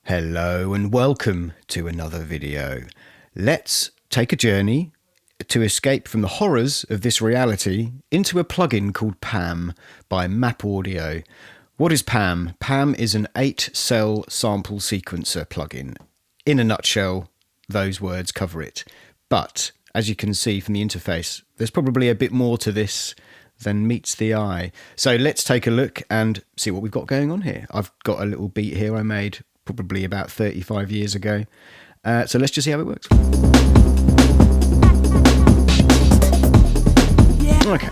Hello and welcome to another video. Let's take a journey to escape from the horrors of this reality into a plugin called PAM by Map Audio. What is PAM? PAM is an 8-cell sample sequencer plugin. In a nutshell, those words cover it. But as you can see from the interface, there's probably a bit more to this than meets the eye. So let's take a look and see what we've got going on here. I've got a little beat here I made probably about 35 years ago. So let's just see how it works. Okay.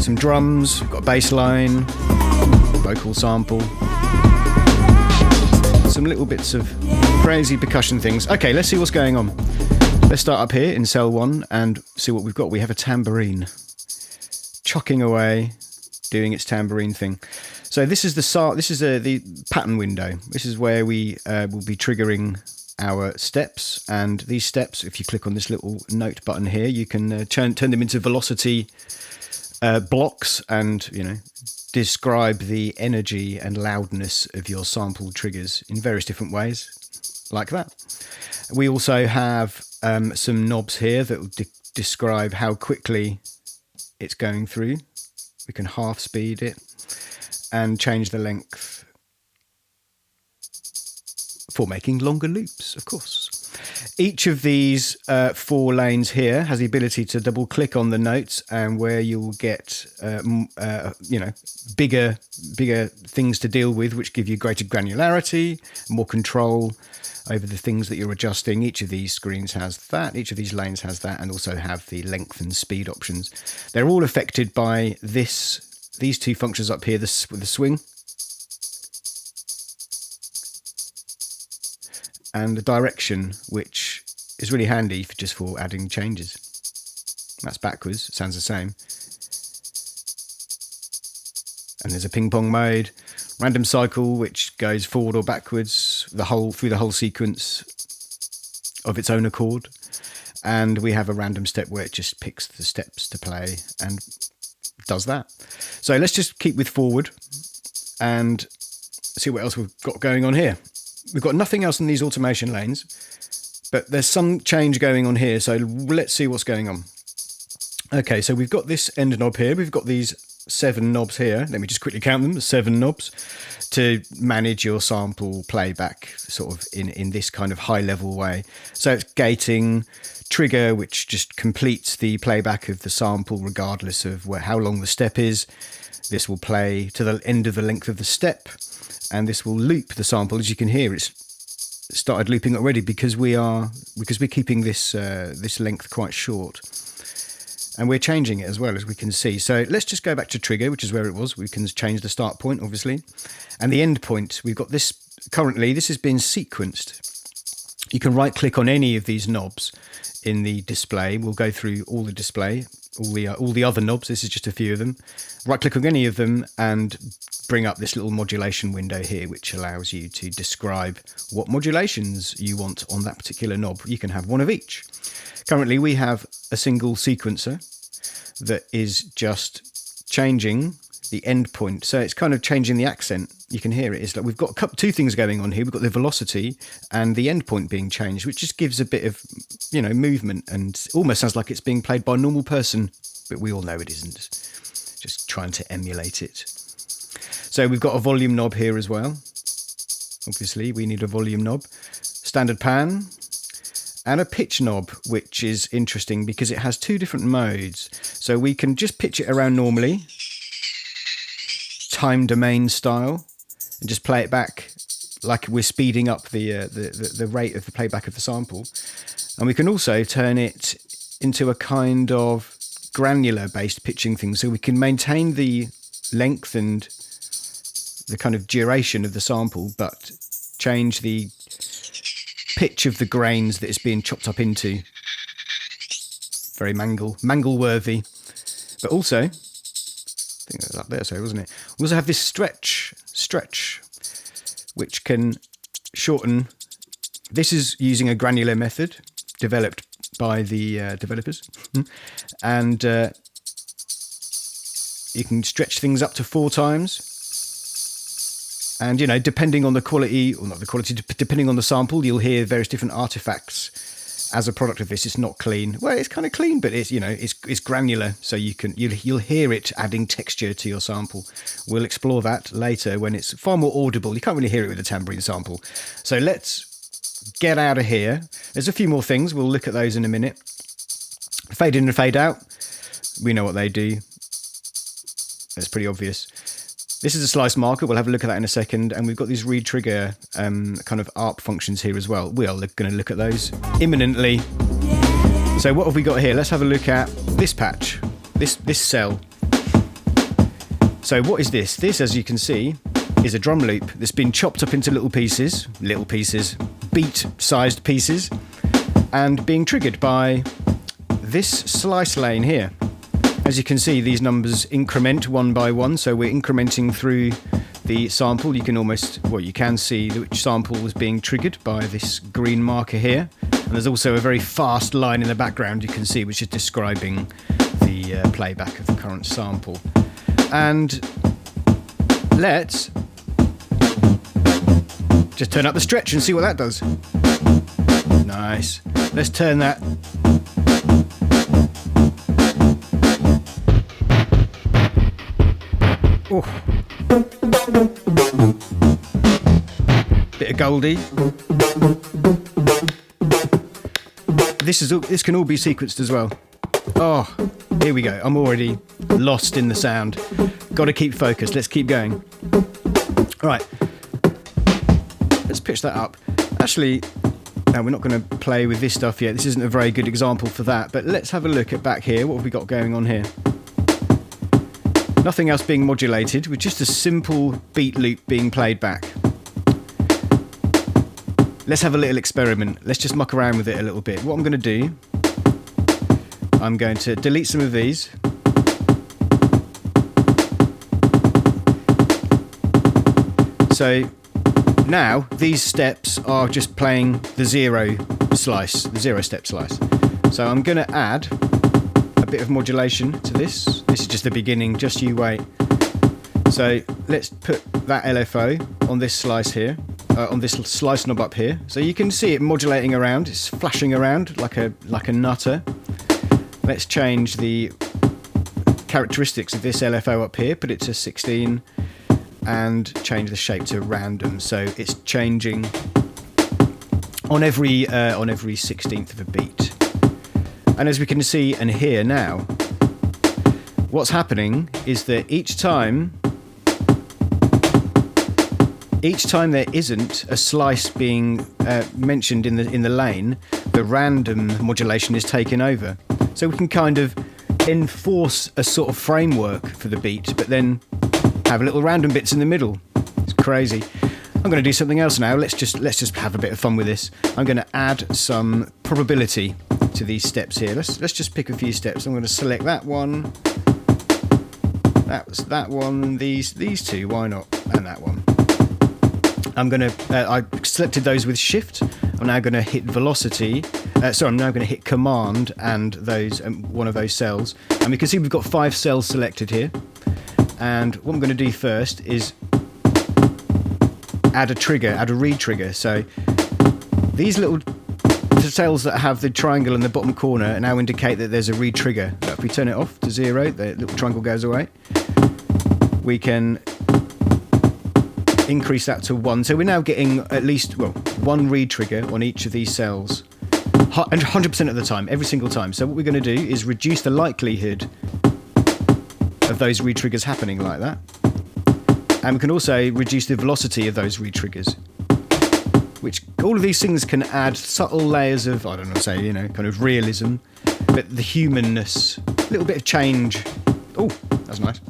Some drums, got a bass line, vocal sample, some little bits of crazy percussion things. Okay, let's see what's going on. Let's start up here in cell 1 and see what we've got. We have a tambourine chucking away, doing its tambourine thing. So this is the pattern window. This is where we will be triggering our steps, and these steps, if you click on this little note button here, you can turn them into velocity blocks, and describe the energy and loudness of your sample triggers in various different ways, like that. We also have some knobs here that will describe how quickly it's going through. We can half speed it and change the length for making longer loops, of course. Each of these 4 lanes here has the ability to double click on the notes, and where you'll get bigger things to deal with, which give you greater granularity, more control over the things that you're adjusting. Each of these screens has that, each of these lanes has that, and also have the length and speed options. They're all affected by these 2 functions up here, with the swing and the direction, which is really handy just for adding changes. That's backwards, it sounds the same. And there's a ping pong mode, random cycle, which goes forward or backwards through the whole sequence of its own accord. And we have a random step where it just picks the steps to play and does that. So let's just keep with forward and see what else we've got going on here. We've got nothing else in these automation lanes, but there's some change going on here. So let's see what's going on. Okay, so we've got this end knob here. We've got these 7 knobs here. Let me just quickly count them. 7 knobs to manage your sample playback sort of in this kind of high level way. So it's gating, trigger, which just completes the playback of the sample regardless of how long the step is. This will play to the end of the length of the step, and this will loop the sample. As you can hear, it's started looping already because we're keeping this length quite short. And we're changing it as well, as we can see. So let's just go back to trigger, which is where it was. We can change the start point, obviously. And the end point, we've got this, currently, this has been sequenced. You can right click on any of these knobs in the display. We'll go through all the display, all the other knobs. This is just a few of them. Right click on any of them and bring up this little modulation window here, which allows you to describe what modulations you want on that particular knob. You can have one of each. Currently, we have a single sequencer that is just changing the endpoint. So it's kind of changing the accent. You can hear it. It's like we've got 2 things going on here. We've got the velocity and the endpoint being changed, which just gives a bit of, movement, and almost sounds like it's being played by a normal person, but we all know it isn't. Just trying to emulate it. So we've got a volume knob here as well. Obviously, we need a volume knob. Standard pan. And a pitch knob, which is interesting because it has 2 different modes. So we can just pitch it around normally, time domain style, and just play it back like we're speeding up the rate of the playback of the sample. And we can also turn it into a kind of granular based pitching thing, so we can maintain the length and the kind of duration of the sample, but change the pitch of the grains that it's being chopped up into. Very mangle-worthy. But also, I think it was up there, so wasn't it? We also have this stretch, which can shorten. This is using a granular method developed by the developers. And you can stretch things up to 4 times. And, you know, depending on the quality, or not the quality, depending on the sample, you'll hear various different artifacts as a product of this. It's not clean. Well, it's kind of clean, but it's, you know, it's granular. So you'll hear it adding texture to your sample. We'll explore that later when it's far more audible. You can't really hear it with a tambourine sample. So let's get out of here. There's a few more things. We'll look at those in a minute. Fade in and fade out. We know what they do. That's pretty obvious. This is a slice marker. We'll have a look at that in a second. And we've got these retrigger kind of ARP functions here as well. We are going to look at those imminently. So what have we got here? Let's have a look at this patch, this cell. So what is this? This, as you can see, is a drum loop that's been chopped up into little pieces, beat-sized pieces, and being triggered by this slice lane here. As you can see, these numbers increment one by one, so we're incrementing through the sample. You can almost, well, you can see which sample was being triggered by this green marker here. And there's also a very fast line in the background you can see, which is describing the playback of the current sample. And let's just turn up the stretch and see what that does. Nice. Let's turn that. Oh. Bit of Goldie. This can all be sequenced as well. Oh, here we go. I'm already lost in the sound. Got to keep focused. Let's keep going. All right. Let's pitch that up. Actually, no, we're not going to play with this stuff yet. This isn't a very good example for that. But let's have a look at back here. What have we got going on here? Nothing else being modulated, with just a simple beat loop being played back. Let's have a little experiment. Let's just muck around with it a little bit. What I'm going to do, I'm going to delete some of these. So now these steps are just playing the zero step slice. So I'm going to add a bit of modulation to this. This is just the beginning, just you wait. So let's put that LFO on this slice here, on this slice knob up here. So you can see it modulating around, it's flashing around like a nutter. Let's change the characteristics of this LFO up here, put it to 16 and change the shape to random. So it's changing on every 16th of a beat. And as we can see and hear now, what's happening is that each time there isn't a slice being mentioned in the lane, the random modulation is taken over. So we can kind of enforce a sort of framework for the beat, but then have little random bits in the middle. It's crazy. I'm going to do something else now. Let's just have a bit of fun with this. I'm going to add some probability to these steps here. Let's just pick a few steps. I'm going to select that one. That was that one. These two. Why not? And that one. I'm going to. I selected those with Shift. I'm now going to hit velocity. I'm now going to hit Command and those one of those cells. And we can see we've got 5 cells selected here. And what I'm going to do first is add a retrigger. So these little cells that have the triangle in the bottom corner now indicate that there's a retrigger. If we turn it off to 0, the little triangle goes away. We can increase that to 1. So we're now getting at least, well, 1 retrigger on each of these cells. 100% of the time, every single time. So what we're going to do is reduce the likelihood of those retriggers happening like that. And we can also reduce the velocity of those retriggers. Which, all of these things can add subtle layers of, I don't know, say, you know, kind of realism, but the humanness, a little bit of change. Oh, that's nice.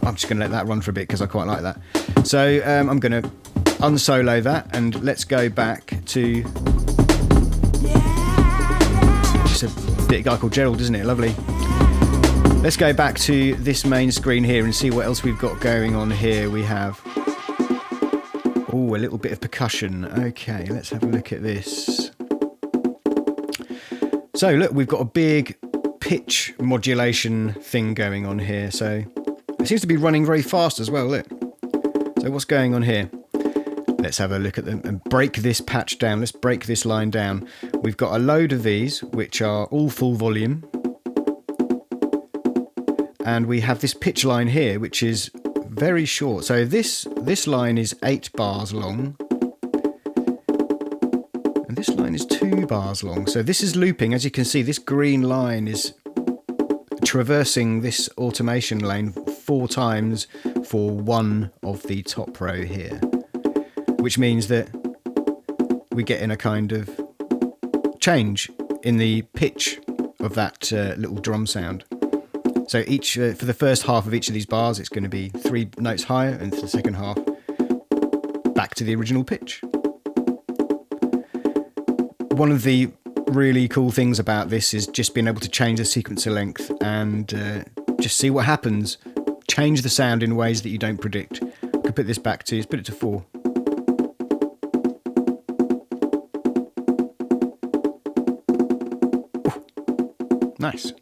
I'm just going to let that run for a bit because I quite like that. So I'm going to unsolo that and let's go back to just a bit guy called Gerald, isn't it? Lovely. Let's go back to this main screen here and see what else we've got going on here. We have, oh, a little bit of percussion. Okay, let's have a look at this. So look, we've got a big pitch modulation thing going on here. So it seems to be running very fast as well, look. So what's going on here? Let's have a look at them and break this patch down. Let's break this line down. We've got a load of these, which are all full volume. And we have this pitch line here, which is very short. So this line is 8 bars long. And this line is 2 bars long. So this is looping. As you can see, this green line is traversing this automation lane 4 times for one of the top row here, which means that we get in a kind of change in the pitch of that little drum sound. So each for the first half of each of these bars, it's going to be 3 notes higher, and for the second half, back to the original pitch. One of the really cool things about this is just being able to change the sequencer length and just see what happens. Change the sound in ways that you don't predict. I could put this back to, let's put it to 4. Ooh, nice.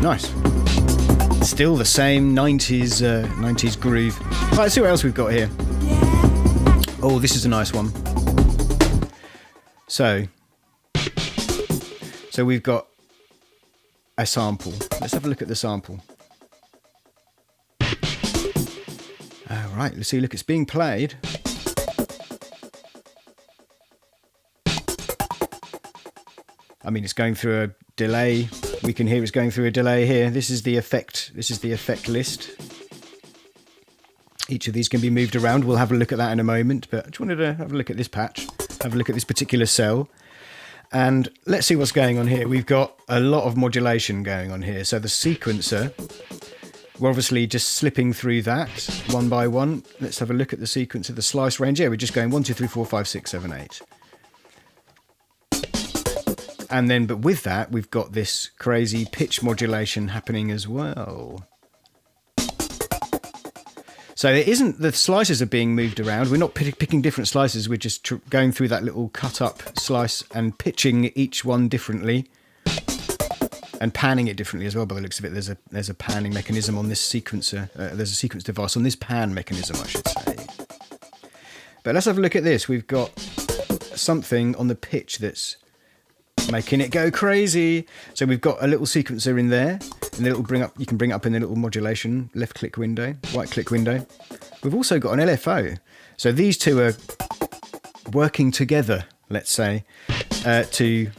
Nice. Still the same 90s groove. Right, let's see what else we've got here. Oh, this is a nice one. So we've got a sample. Let's have a look at the sample. All right, let's see. Look, it's being played. I mean, it's going through a delay. We can hear it's going through a delay here. This is the effect. This is the effect list. Each of these can be moved around. We'll have a look at that in a moment. But I just wanted to have a look at this patch. Have a look at this particular cell. And let's see what's going on here. We've got a lot of modulation going on here. So the sequencer, we're obviously just slipping through that one by one. Let's have a look at the sequencer, the slice range. Yeah, we're just going 1, 2, 3, 4, 5, 6, 7, 8. And then, but with that, we've got this crazy pitch modulation happening as well. So it isn't the slices are being moved around. We're not picking different slices. We're just going through that little cut up slice and pitching each one differently and panning it differently as well. By the looks of it, there's a panning mechanism on this sequencer. There's a sequence device on this pan mechanism, I should say. But let's have a look at this. We've got something on the pitch that's making it go crazy. So we've got a little sequencer in there, and it'll bring up. You can bring it up in the little modulation left click window, right click window. We've also got an LFO. So these two are working together, let's say, to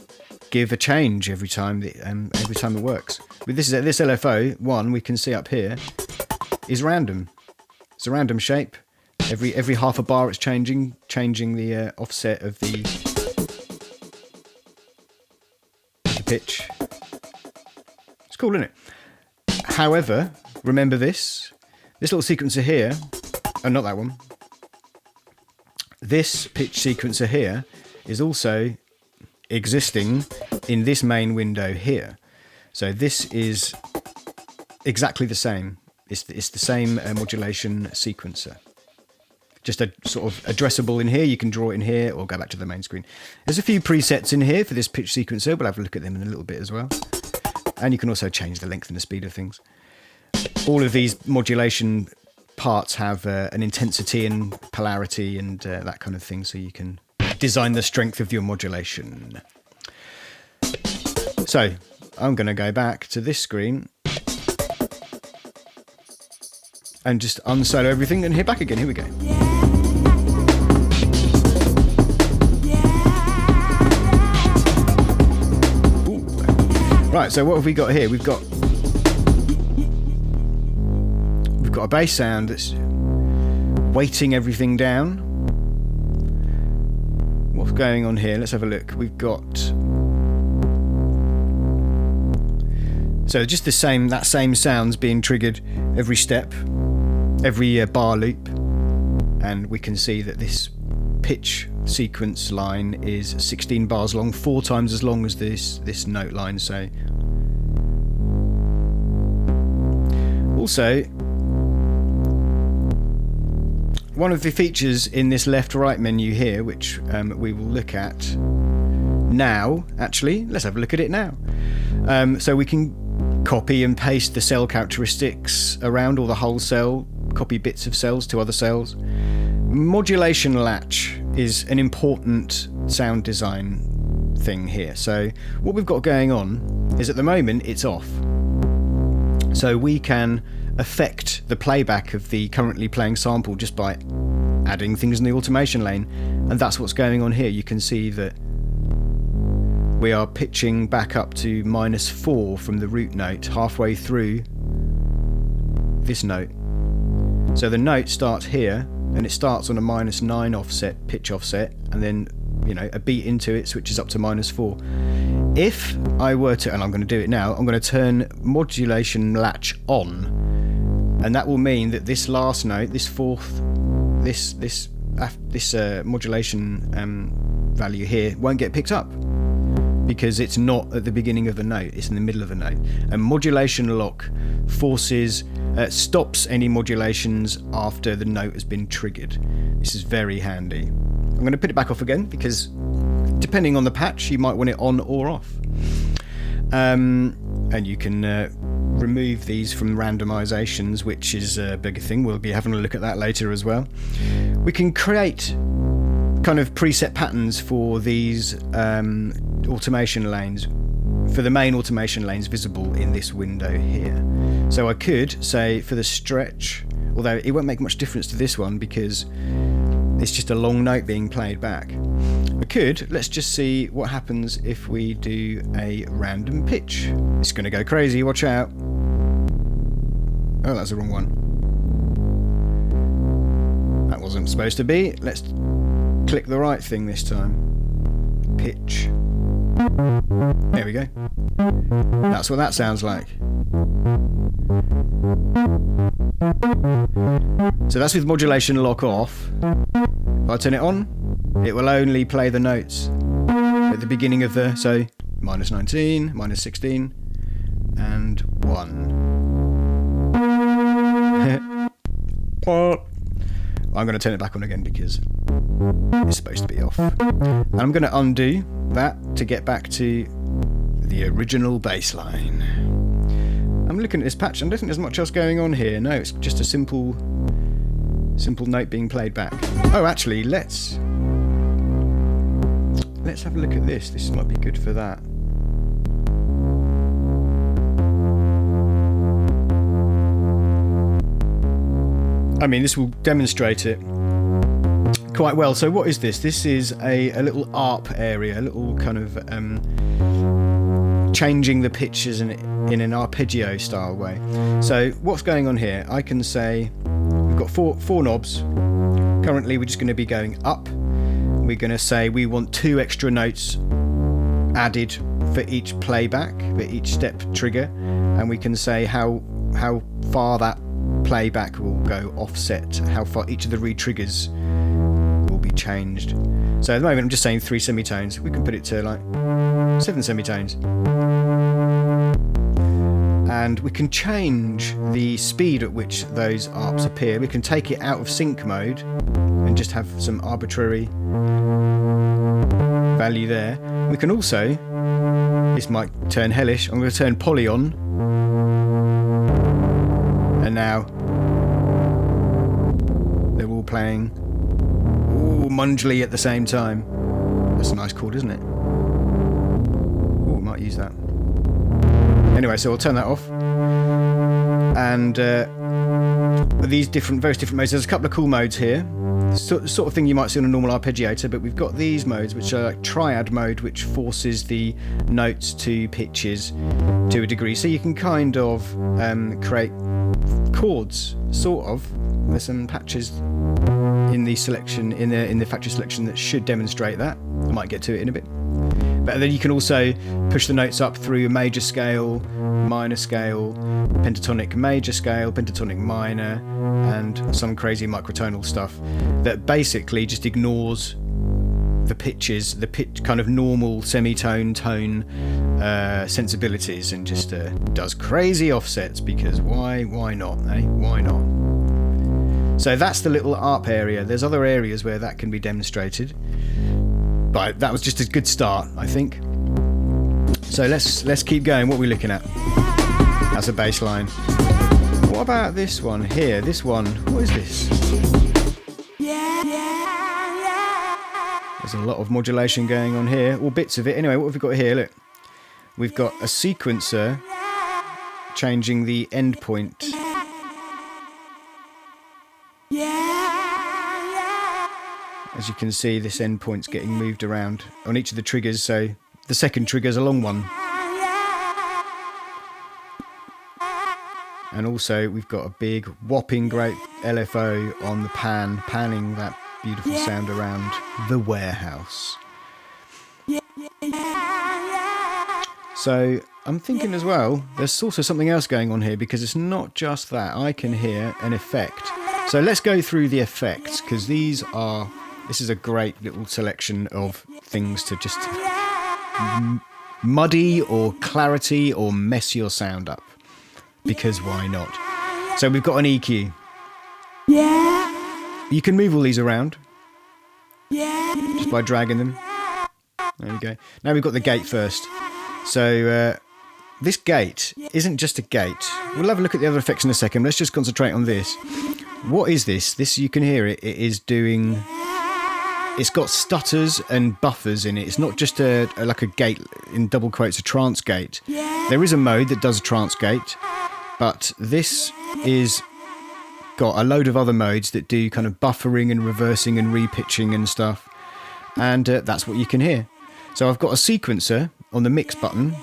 give a change every time it works. With this LFO one, we can see up here is random. It's a random shape. Every half a bar, it's changing the offset of the pitch. It's cool, isn't it? However, remember this little sequencer here, and not that one. This pitch sequencer here is also existing in this main window here. So this is exactly the same. It's the same modulation sequencer. Just a sort of addressable in here. You can draw it in here or go back to the main screen. There's a few presets in here for this pitch sequencer. We'll have a look at them in a little bit as well. And you can also change the length and the speed of things. All of these modulation parts have an intensity and polarity and that kind of thing, so you can design the strength of your modulation. So I'm going to go back to this screen and just unsolo everything and hit back again. Here we go. Ooh. Right, so what have we got here? We've got a bass sound that's weighting everything down. What's going on here? Let's have a look. We've got just that same sound's being triggered every step, every bar loop, and we can see that this pitch sequence line is 16 bars long, 4 times as long as this note line. So also one of the features in this left-right menu here, which we will look at now, actually, let's have a look at it now. So we can copy and paste the cell characteristics around, or the whole cell, copy bits of cells to other cells. Modulation latch is an important sound design thing here. So what we've got going on is, at the moment it's off. So we can affect the playback of the currently playing sample just by adding things in the automation lane, and that's what's going on here. You can see that we are pitching back up to -4 from the root note halfway through this note. So the note starts here, and it starts on a -9 offset, pitch offset, and then, you know, a beat into it switches up to -4. If I were to, and I'm going to do it now, I'm going to turn modulation latch on, and that will mean that this last note, this fourth, this modulation value here won't get picked up, because it's not at the beginning of the note, it's in the middle of the note. And modulation lock stops any modulations after the note has been triggered. This is very handy. I'm going to put it back off again, because depending on the patch you might want it on or off. And you can remove these from randomizations, which is a bigger thing. We'll be having a look at that later as well. We can create kind of preset patterns for these automation lanes, for the main automation lanes visible in this window here. So I could say for the stretch, although it won't make much difference to this one because it's just a long note being played back. Let's just see what happens if we do a random pitch. It's going to go crazy, watch out. Oh, that's the wrong one. That wasn't supposed to be. Let's click the right thing this time. Pitch. There we go. That's what that sounds like. So that's with modulation lock off. If I turn it on, it will only play the notes at the beginning of the, so -19, -16, and 1. I'm going to turn it back on again because it's supposed to be off. And I'm going to undo that to get back to the original baseline. I'm looking at this patch and I don't think there's much else going on here. No, it's just a simple note being played back. Oh, actually, let's have a look at this. This might be good for that. I mean, this will demonstrate it quite well. So what is this? This is a little ARP area, a little kind of changing the pitches in an arpeggio style way. So what's going on here? I can say we've got four knobs. Currently we're just going to be going up. We're going to say we want 2 extra notes added for each playback, for each step trigger, and we can say how far that playback will go offset, how far each of the re-triggers will be changed. So at the moment I'm just saying 3 semitones. We can put it to like 7 semitones. And we can change the speed at which those ARPs appear. We can take it out of sync mode and just have some arbitrary value there. We can also, this might turn hellish, I'm going to turn poly on. And now they're all playing mungely at the same time. That's a nice chord, isn't it? Oh, might use that. Anyway, so I'll turn that off. And these various different modes. There's a couple of cool modes here. Sort of thing you might see on a normal arpeggiator, but we've got these modes, which are like triad mode, which forces the notes to pitches to a degree. So you can kind of create chords, sort of. There's some patches in the selection, in the factory selection, that should demonstrate that. I might get to it in a bit. But then you can also push the notes up through a major scale, minor scale, pentatonic major scale, pentatonic minor, and some crazy microtonal stuff that basically just ignores the pitches, the kind of normal semitone tone sensibilities, and just does crazy offsets, because why not, eh? Why not? So that's the little ARP area. There's other areas where that can be demonstrated, but that was just a good start, I think. So let's keep going. What are we looking at as a baseline? What about this one here? This one, what is this? There's a lot of modulation going on here, or bits of it. Anyway, what have we got here? Look, we've got a sequencer changing the endpoint. As you can see, this endpoint's getting moved around on each of the triggers, so the second trigger's a long one. And also we've got a big whopping great LFO on the panning that beautiful sound around the warehouse. So I'm thinking as well, there's also something else going on here, because it's not just that. I can hear an effect. So let's go through the effects, because this is a great little selection of things to just muddy or clarity or mess your sound up, because why not? So we've got an EQ. You can move all these around just by dragging them. There we go. Now we've got the gate first. So this gate isn't just a gate. We'll have a look at the other effects in a second. Let's just concentrate on this. What is this? This, you can hear it. It is doing... It's got stutters and buffers in it. It's not just like a gate, in double quotes, a trance gate. There is a mode that does a trance gate, but this is got a load of other modes that do kind of buffering and reversing and repitching and stuff, and that's what you can hear. So I've got a sequencer on the mix button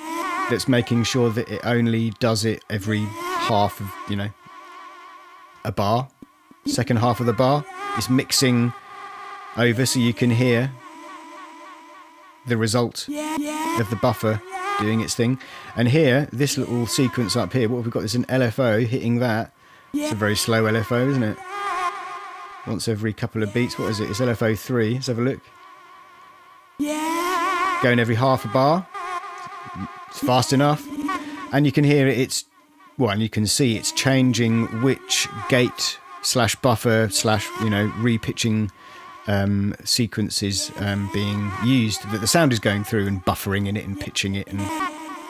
that's making sure that it only does it every half of, a bar. Second half of the bar is mixing over, so you can hear the result of the buffer doing its thing. And here, this little sequence up here, what have we got? There's an LFO hitting that. It's a very slow LFO, isn't it? Once every couple of beats. What is it? It's LFO 3. Let's have a look. Going every half a bar. It's fast enough. And you can hear it, and you can see it's changing which gate / buffer / repitching sequences being used, that the sound is going through and buffering in it and pitching it and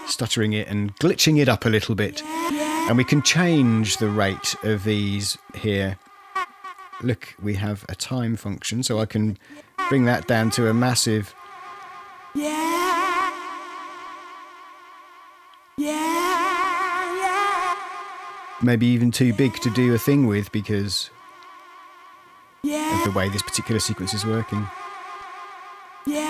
stuttering it and glitching it up a little bit. And we can change the rate of these here. Look, we have a time function, so I can bring that down to a massive... maybe even too big to do a thing with, because of the way this particular sequence is working. There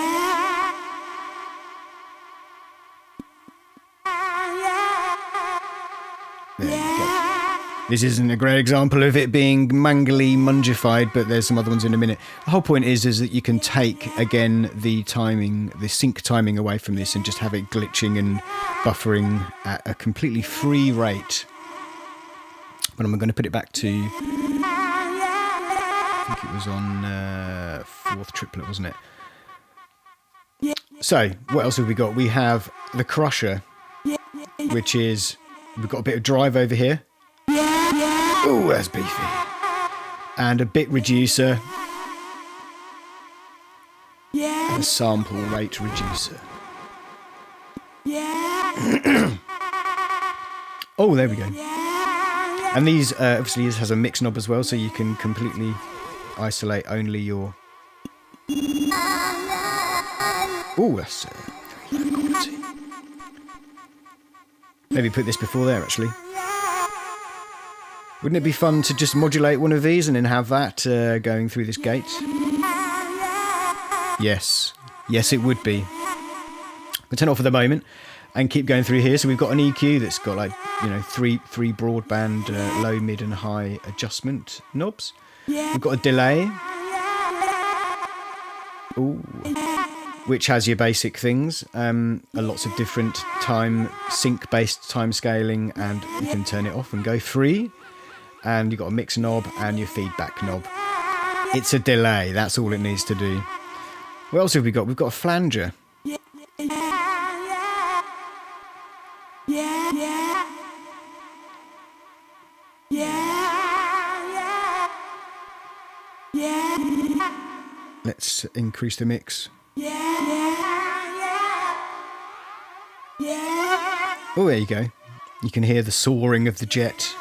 we go. This isn't a great example of it being mangly mungified, but there's some other ones in a minute. The whole point is that you can take, again, the timing, the sync timing away from this and just have it glitching and buffering at a completely free rate. But I'm going to put it back to... I think it was on fourth triplet, wasn't it? So, what else have we got? We have the crusher, which is... We've got a bit of drive over here. Oh, that's beefy. And a bit reducer. And a sample rate reducer. Oh, there we go. And these, obviously, this has a mix knob as well, so you can completely isolate only your... Oh, that's very low quality. Maybe put this before there, actually. Wouldn't it be fun to just modulate one of these and then have that going through this gate? Yes. Yes, it would be. We'll turn it off for the moment and keep going through here. So we've got an EQ that's got, like, three broadband low, mid and high adjustment knobs. We've got a delay. Ooh. Which has your basic things, lots of different sync-based time scaling, and you can turn it off and go free. And you've got a mix knob and your feedback knob. It's a delay, that's all it needs to do. What else have we got? We've got a flanger. Let's increase the mix. Oh, there you go. You can hear the soaring of the jet.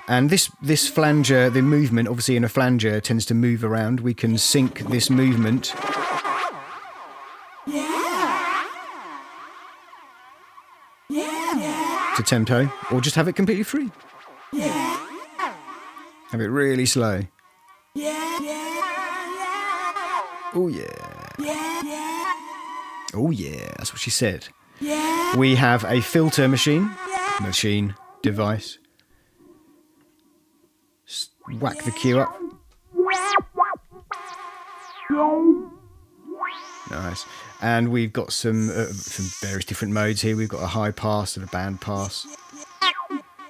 And this flanger, the movement, obviously in a flanger, tends to move around. We can sync this movement to tempo, or just have it completely free. Have it really slow. Oh yeah. Oh yeah, that's what she said. We have a filter device. Whack the cue up. Nice. And we've got some various different modes here. We've got a high pass and a band pass.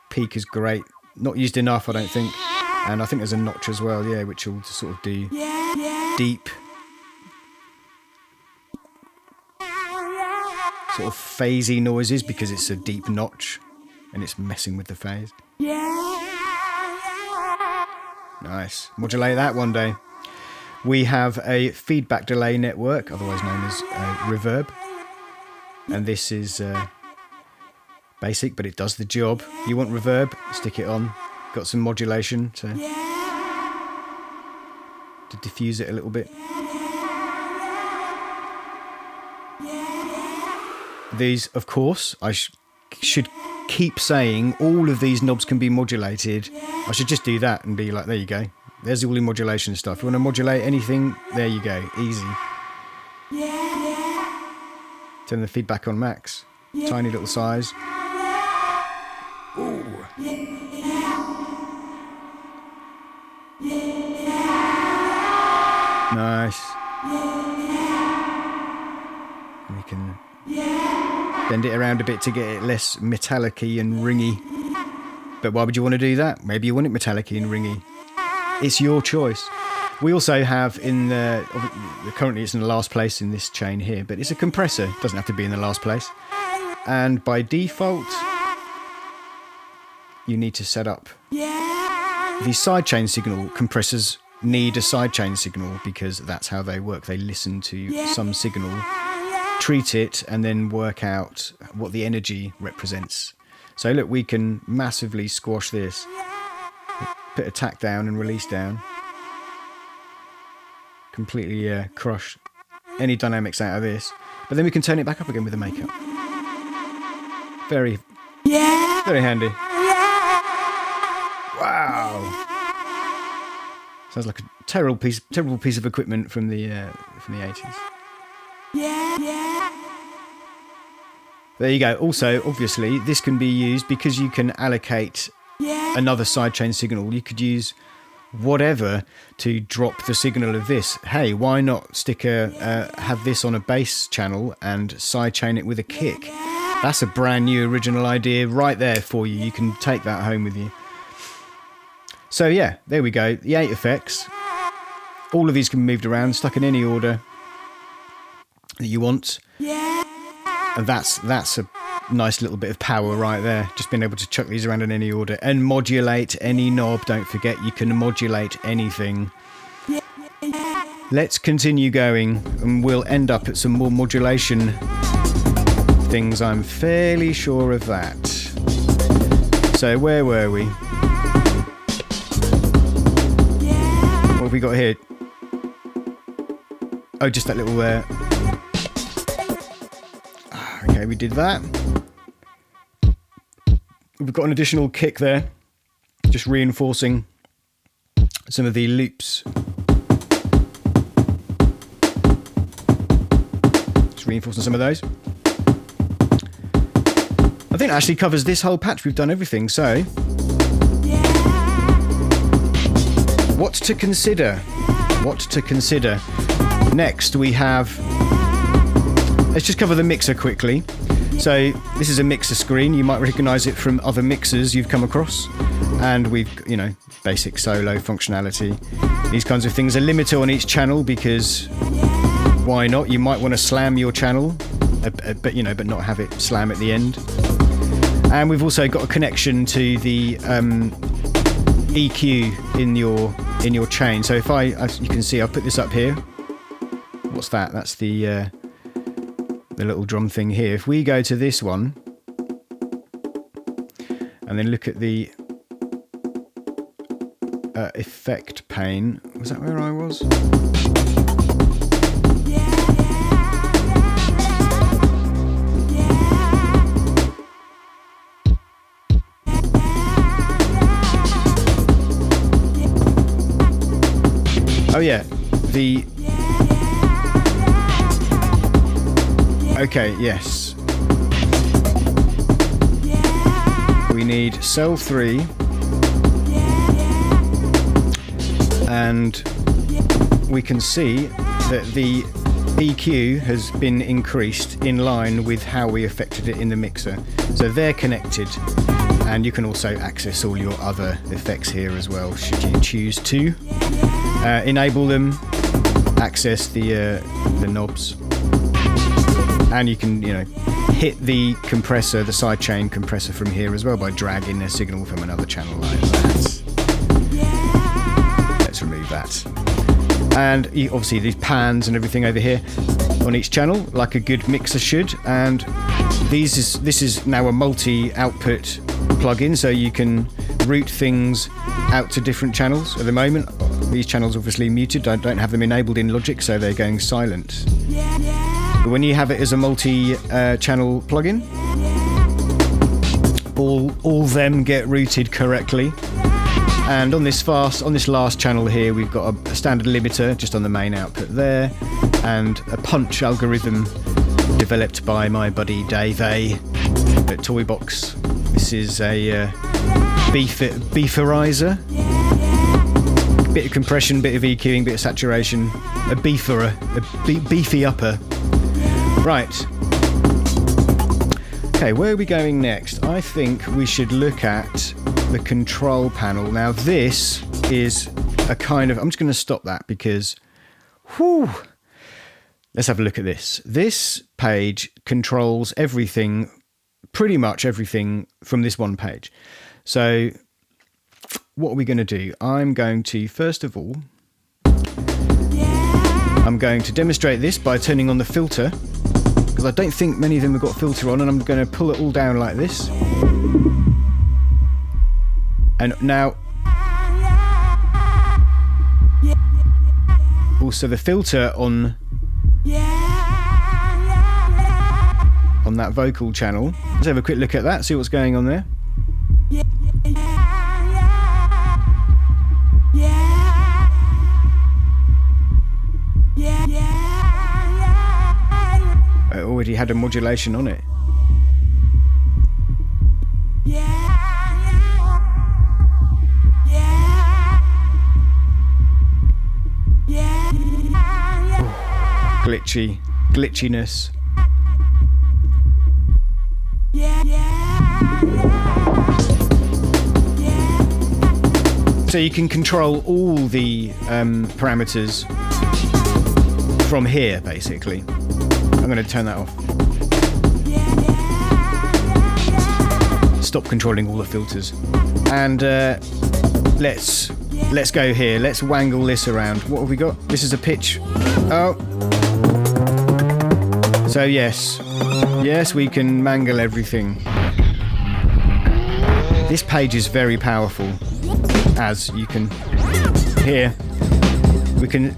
Peak is great. Not used enough, I don't think. And I think there's a notch as well, yeah, which will sort of do deep, sort of phasey noises because it's a deep notch and it's messing with the phase. Nice. Modulate that one day. We have a feedback delay network, otherwise known as reverb. And this is basic, but it does the job. You want reverb, stick it on. Got some modulation to diffuse it a little bit. These, of course, I should keep saying all of these knobs can be modulated. I should just do that and be like, there you go. There's all the modulation stuff. You want to modulate anything? There you go. Easy. Turn the feedback on max. Tiny little size. Ooh. Nice. And we can bend it around a bit to get it less metallic-y and ringy. But why would you want to do that? Maybe you want it metallic-y and ringy. It's your choice. We also have currently it's in the last place in this chain here, but it's a compressor. It doesn't have to be in the last place. And by default, you need to set up the sidechain signal. Compressors need a sidechain signal because that's how they work. They listen to some signal, treat it, and then work out what the energy represents. So look, we can massively squash this. Put attack down and release down. Completely crush any dynamics out of this. But then we can turn it back up again with the makeup. Very, very handy. Wow. Sounds like a terrible piece of equipment from the 80s. There you go. Also, obviously, this can be used because you can allocate another sidechain signal. You could use whatever to drop the signal of this. Hey, why not have this on a bass channel and sidechain it with a kick? That's a brand new original idea right there for you. You can take that home with you. So yeah, there we go. The 8 effects. All of these can be moved around, stuck in any order that you want. And that's a nice little bit of power right there. Just being able to chuck these around in any order and modulate any knob. Don't forget, you can modulate anything. Let's continue going and we'll end up at some more modulation things. I'm fairly sure of that. So where were we? What have we got here? Oh, just that little okay, we did that. We've got an additional kick there, just reinforcing some of the loops. Just reinforcing some of those. I think it actually covers this whole patch. We've done everything, so what to consider? What to consider? Next we have, let's just cover the mixer quickly. So this is a mixer screen. You might recognize it from other mixers you've come across. And we've, basic solo functionality. These kinds of things are limited on each channel because why not? You might want to slam your channel, but not have it slam at the end. And we've also got a connection to the EQ in your chain. So if as you can see, I've put this up here. What's that? That's the little drum thing here. If we go to this one and then look at the effect pane, was that where I was? Oh yeah, okay, yes. We need cell 3 and we can see that the EQ has been increased in line with how we affected it in the mixer. So they're connected, and you can also access all your other effects here as well should you choose to. Enable them, access the knobs, and you can hit the compressor, the sidechain compressor from here as well by dragging a signal from another channel like that. Let's remove that. And obviously these pans and everything over here on each channel, like a good mixer should. And this is now a multi-output plugin, so you can route things out to different channels. At the moment, these channels obviously muted. I don't have them enabled in Logic, so they're going silent. But when you have it as a multi-channel plugin, all them get routed correctly. And on this last channel here, we've got a standard limiter just on the main output there, and a punch algorithm developed by my buddy Dave A at Toybox. This is a beeferizer. Bit of compression, bit of EQing, bit of saturation, a beeferer, beefy upper. Right. Okay, where are we going next? I think we should look at the control panel. Now this is a kind of, I'm just going to stop that because, whew, let's have a look at this. This page controls everything, pretty much everything from this one page. So what are we going to do? I'm going to, first of all, I'm going to demonstrate this by turning on the filter, because I don't think many of them have got filter on, and I'm going to pull it all down like this. And now, also the filter on that vocal channel. Let's have a quick look at that, see what's going on there. It already had a modulation on it. Glitchiness. So you can control all the parameters from here, basically. I'm going to turn that off. Stop controlling all the filters. And let's go here. Let's wangle this around. What have we got? This is a pitch. Oh. So yes, we can mangle everything. This page is very powerful, as you can hear. We can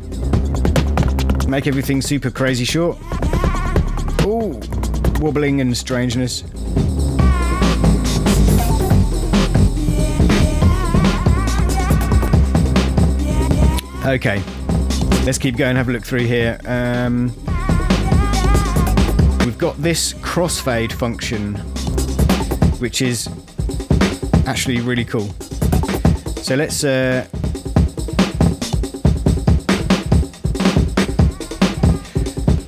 make everything super crazy short. Ooh, wobbling and strangeness. Okay, let's keep going, have a look through here. We've got this crossfade function, which is actually really cool. So let's so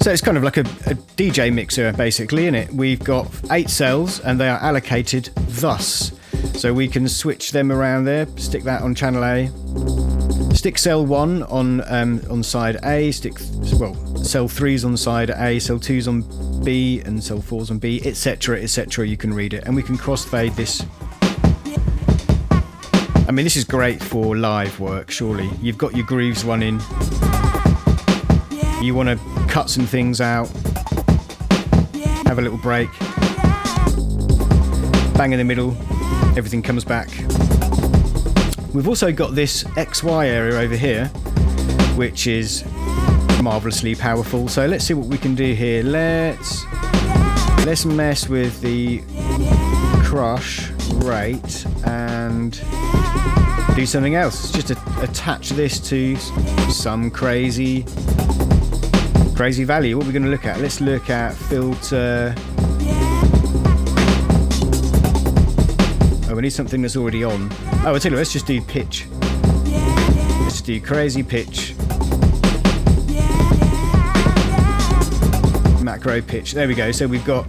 it's kind of like a DJ mixer, basically, isn't it? We've got 8 cells and they are allocated thus. So we can switch them around there, stick that on channel A, stick cell 1 on side A, cell 3's on side A, cell 2's on B, and cell 4's on B, etc, etc. You can read it, and we can crossfade this I mean, this is great for live work, surely. You've got your grooves running. You want to cut some things out, have a little break, bang in the middle, everything comes back. We've also got this XY area over here, which is marvelously powerful. So let's see what we can do here. Let's mess with the crush rate and do something else. Just attach this to some crazy value. What are we going to look at? Let's look at filter. Oh, we need something that's already on. Oh, I'll tell you, let's just do pitch. Let's do crazy pitch. Macro pitch. There we go. So we've got.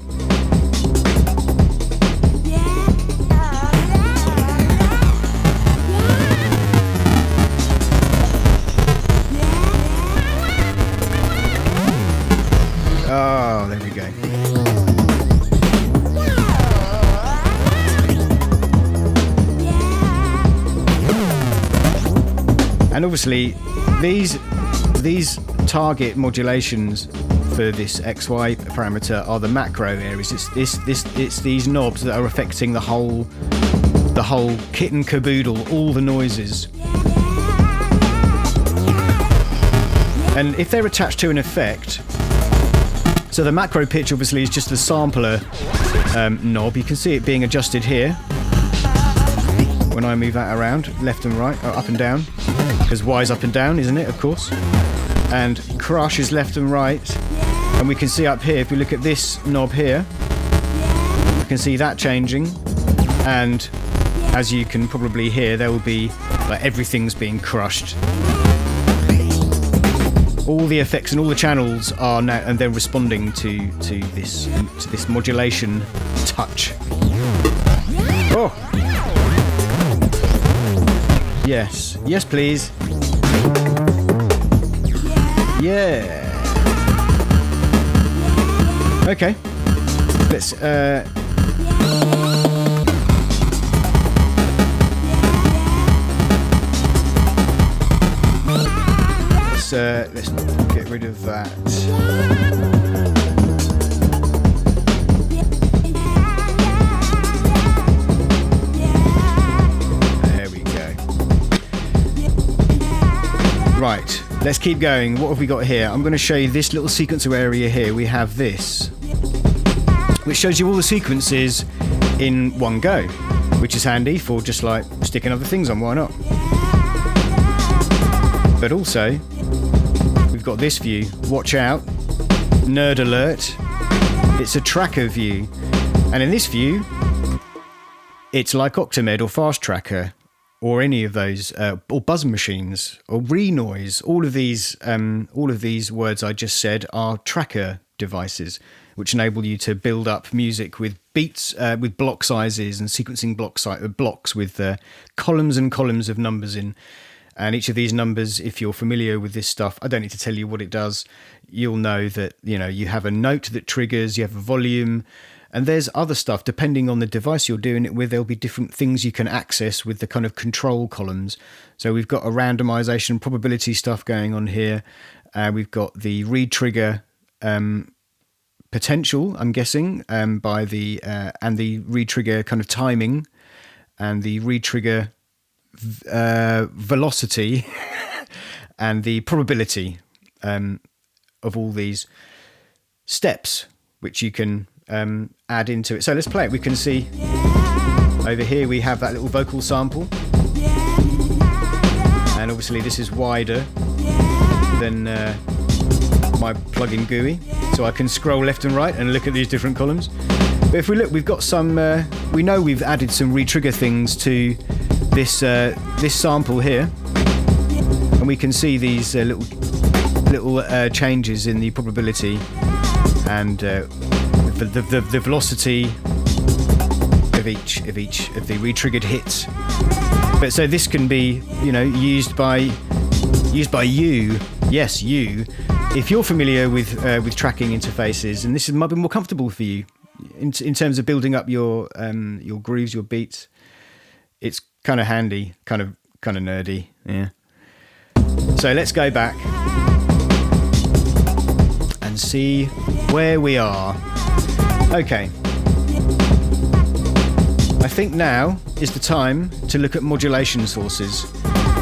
Oh, there we go. And obviously, these target modulations for this XY parameter are the macro areas. It's these knobs that are affecting the whole kit and caboodle, all the noises. And if they're attached to an effect, so the macro pitch obviously is just the sampler knob. You can see it being adjusted here when I move that around, left and right, or up and down, because Y is up and down, isn't it, of course? And crush is left and right. And we can see up here, if we look at this knob here, we can see that changing. And as you can probably hear, there will be, like, everything's being crushed. All the effects and all the channels are now, and they're responding to this modulation touch. Oh, yes, yes, please. Yeah. Okay. Let's let's get rid of that. There we go. Right, let's keep going. What have we got here? I'm going to show you this little sequencer area here. We have this, which shows you all the sequences in one go, which is handy for just like sticking other things on. Why not? But also, we've got this view. Watch out. Nerd alert. It's a tracker view. And in this view, it's like Octamed or Fast Tracker or any of those, or Buzz Machines or Renoise. All of these words I just said are tracker devices, which enable you to build up music with beats, with block sizes and sequencing blocks with columns and columns of numbers in. And each of these numbers, if you're familiar with this stuff, I don't need to tell you what it does. You'll know that, you have a note that triggers, you have a volume, and there's other stuff. Depending on the device you're doing it with, there'll be different things you can access with the kind of control columns. So we've got a randomization probability stuff going on here. We've got the retrigger potential, I'm guessing, by the and the retrigger kind of timing, and the retrigger velocity and the probability of all these steps, which you can add into it. So let's play it. We can see over here we have that little vocal sample, and obviously this is wider than my plugin GUI, so I can scroll left and right and look at these different columns. But if we look, we've got some we know we've added some retrigger things to this sample here, and we can see these little changes in the probability and the velocity of each of the retriggered hits. But so this can be used by you, yes, you, if you're familiar with tracking interfaces, and this might be more comfortable for you in terms of building up your grooves, your beats. It's Kind of handy, kind of nerdy, yeah. So let's go back and see where we are. Okay. I think now is the time to look at modulation sources.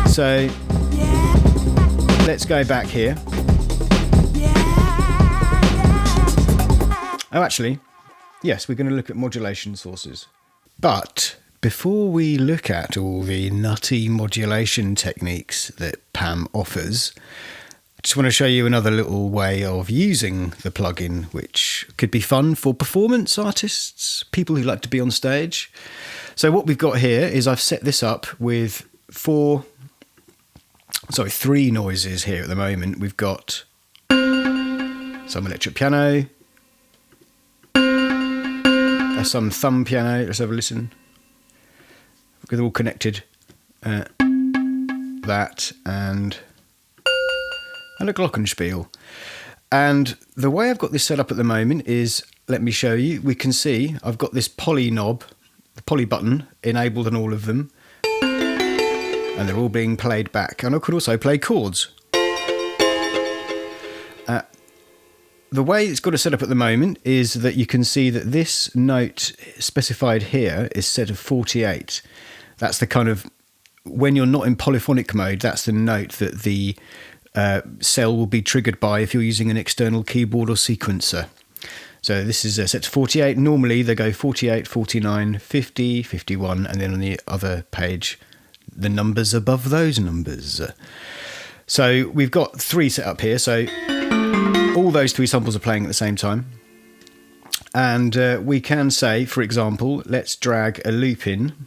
So let's go back here. Oh, actually, yes, we're going to look at modulation sources. But before we look at all the nutty modulation techniques that PAM offers, I just want to show you another little way of using the plugin, which could be fun for performance artists, people who like to be on stage. So what we've got here is I've set this up with three noises here at the moment. We've got some electric piano, some thumb piano. Let's have a listen. They're all connected. That and a glockenspiel. And the way I've got this set up at the moment is, let me show you. We can see I've got this poly knob, the poly button enabled on all of them, and they're all being played back. And I could also play chords. The way it's got it set up at the moment is that you can see that this note specified here is set of 48. That's the kind of, when you're not in polyphonic mode, that's the note that the cell will be triggered by if you're using an external keyboard or sequencer. So this is set to 48. Normally they go 48, 49, 50, 51, and then on the other page, the numbers above those numbers. So we've got three set up here. So all those three samples are playing at the same time. And we can say, for example, let's drag a loop in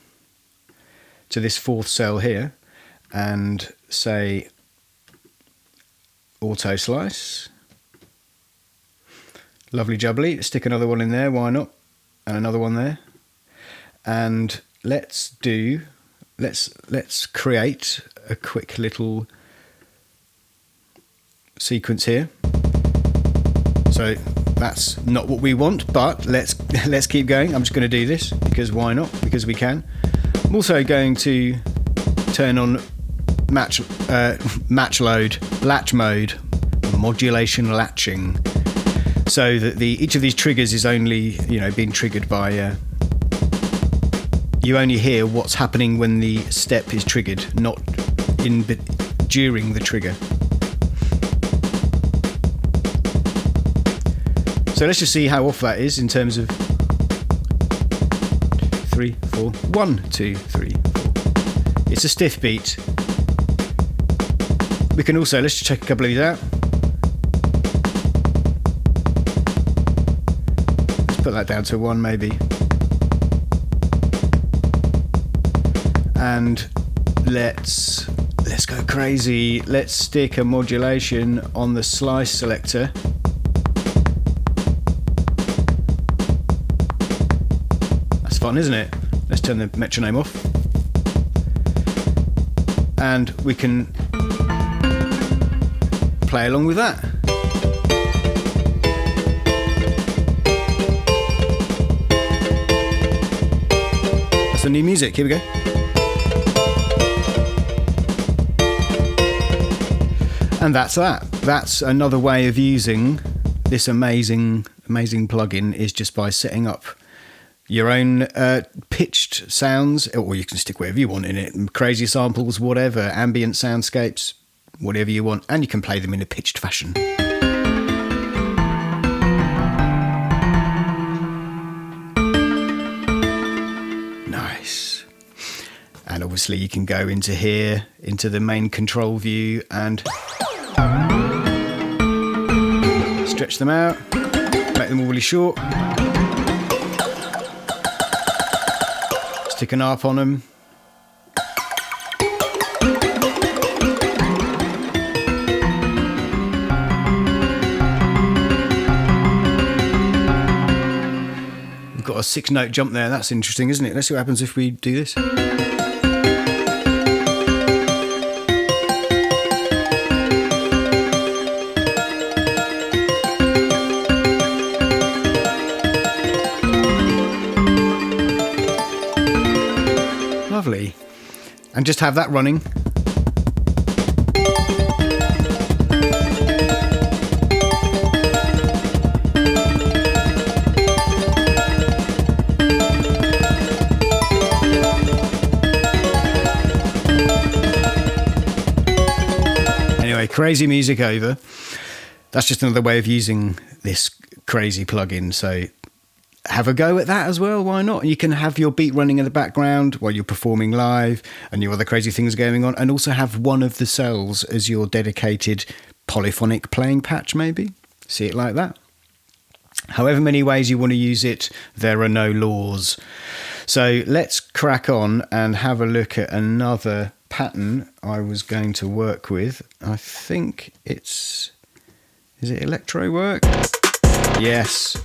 to this fourth cell here and say auto slice. Lovely jubbly. Stick another one in there, why not? And another one there. And let's create a quick little sequence here. So that's not what we want, but let's keep going. I'm just going to do this because why not? Because we can. I'm also going to turn on latch mode, modulation latching, so that each of these triggers is only being triggered by. You only hear what's happening when the step is triggered, not during the trigger. So let's just see how off that is in terms of 3, 4, 1, 2, 3, 4. It's a stiff beat. We can also, let's check a couple of these out. Let's put that down to 1 maybe. And let's go crazy. Let's stick a modulation on the slice selector. Fun, isn't it? Let's turn the metronome off, and we can play along with that. That's the new music. Here we go. And that's that. That's another way of using this amazing plugin, is just by setting up your own pitched sounds, or you can stick whatever you want in it, crazy samples, whatever, ambient soundscapes, whatever you want, and you can play them in a pitched fashion. Nice. And obviously you can go into here, into the main control view, and stretch them out, make them all really short. Stick an ARP on them. We've got a 6-note jump there. That's interesting, isn't it? Let's see what happens if we do this. Lovely. and just have that running. Anyway, crazy music over. That's just another way of using this crazy plugin. So have a go at that as well. Why not? You can have your beat running in the background while you're performing live and your other crazy things going on, and also have one of the cells as your dedicated polyphonic playing patch, maybe. See it like that. However many ways you want to use it, there are no laws. So let's crack on and have a look at another pattern I was going to work with. I think it's... Is it Electrowerk? Yes.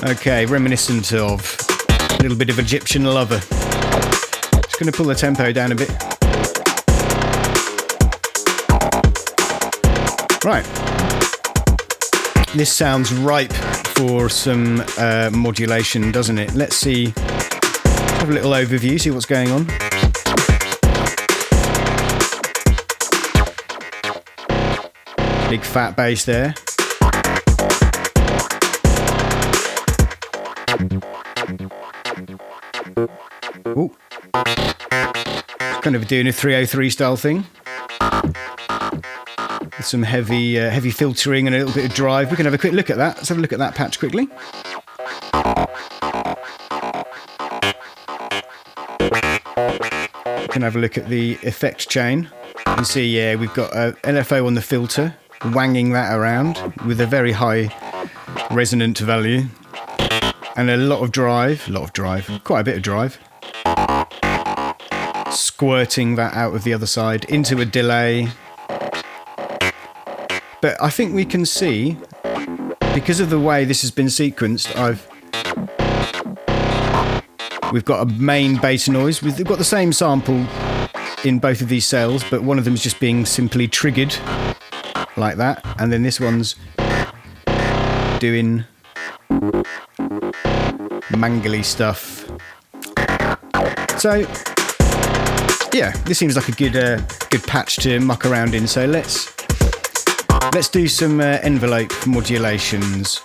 Okay, reminiscent of a little bit of Egyptian lover. Just going to pull the tempo down a bit. Right. This sounds ripe for some modulation, doesn't it? Let's see. Have a little overview, see what's going on. Big fat bass there. Ooh. Kind of doing a 303 style thing. With some heavy filtering and a little bit of drive. We can have a quick look at that. Let's have a look at that patch quickly. We can have a look at the effect chain. You can see, yeah, we've got a LFO on the filter, wanging that around with a very high resonant value. And a lot of drive, quite a bit of drive. Squirting that out of the other side into a delay. But I think we can see, because of the way this has been sequenced, we've got a main bass noise. We've got the same sample in both of these cells, but one of them is just being simply triggered like that, and then this one's doing mangly stuff. So yeah, this seems like a good patch to muck around in. So let's do some envelope modulations.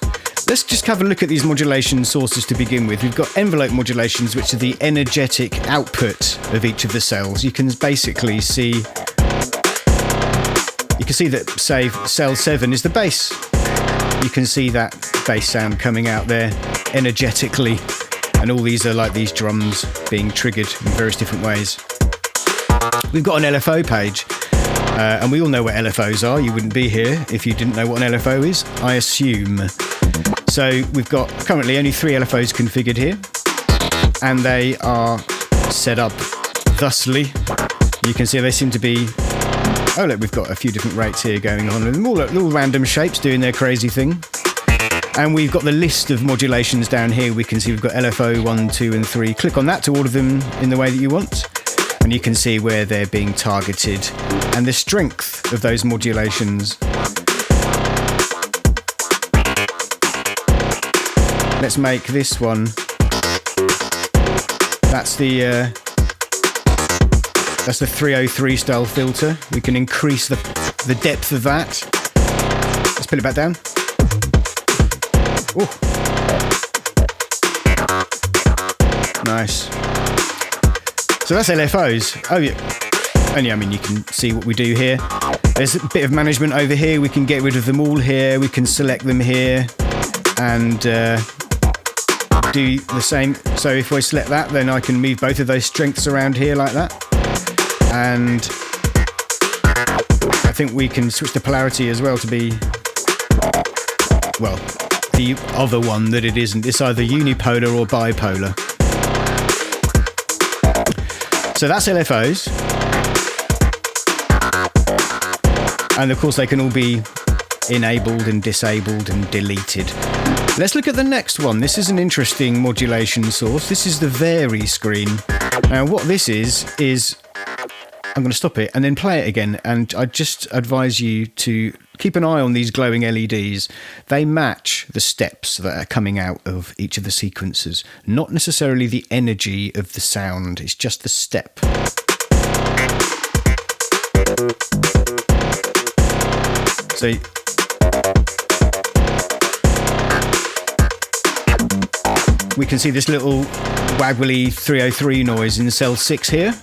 Let's just have a look at these modulation sources to begin with. We've got envelope modulations, which are the energetic output of each of the cells. You can basically see, that, say, cell 7 is the bass. You can see that bass sound coming out there energetically. And all these are like these drums being triggered in various different ways. We've got an LFO page. And we all know what LFOs are. You wouldn't be here if you didn't know what an LFO is, I assume. So we've got currently only 3 LFOs configured here, and they are set up thusly. You can see they seem to be... Oh look, we've got a few different rates here going on, and all random shapes doing their crazy thing. And we've got the list of modulations down here. We can see we've got LFO 1, 2 and 3. Click on that to order them in the way that you want. And you can see where they're being targeted and the strength of those modulations. Let's make this one. That's the 303 style filter. We can increase the depth of that. Let's put it back down. Ooh. Nice. So that's LFOs. Oh yeah. And yeah, I mean, you can see what we do here. There's a bit of management over here. We can get rid of them all here. We can select them here and do the same. So if I select that, then I can move both of those strengths around here like that. And I think we can switch the polarity as well to be, well, the other one that it isn't. It's either unipolar or bipolar. So that's LFOs. And of course they can all be enabled and disabled and deleted. Let's look at the next one. This is an interesting modulation source. This is the vary screen. Now what this is I'm going to stop it and then play it again. And I just advise you to keep an eye on these glowing LEDs. They match the steps that are coming out of each of the sequences, not necessarily the energy of the sound, it's just the step. So we can see this little waggly 303 noise in cell 6 here.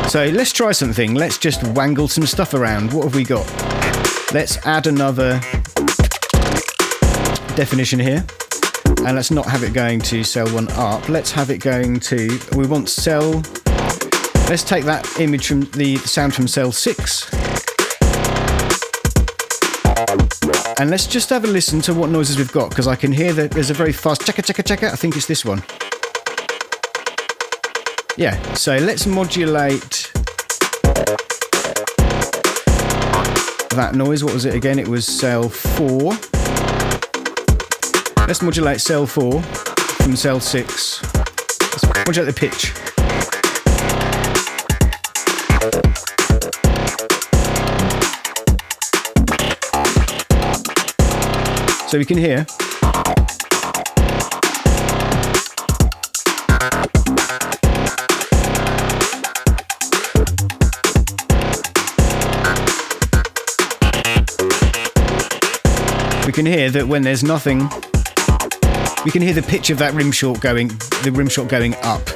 So let's try something. Let's just wangle some stuff around. What have we got? Let's add another definition here. And let's not have it going to cell 1 up. Let's have it going to, we want cell, let's take that image from the sound from cell 6. And let's just have a listen to what noises we've got, because I can hear that there's a very fast checka checka checka. I think it's this one. Yeah, so let's modulate that noise. What was it again? It was cell 4. Let's modulate cell 4 from cell 6. Let's modulate the pitch. So we can hear. We can hear that when there's nothing, we can hear the pitch of that rim shot going up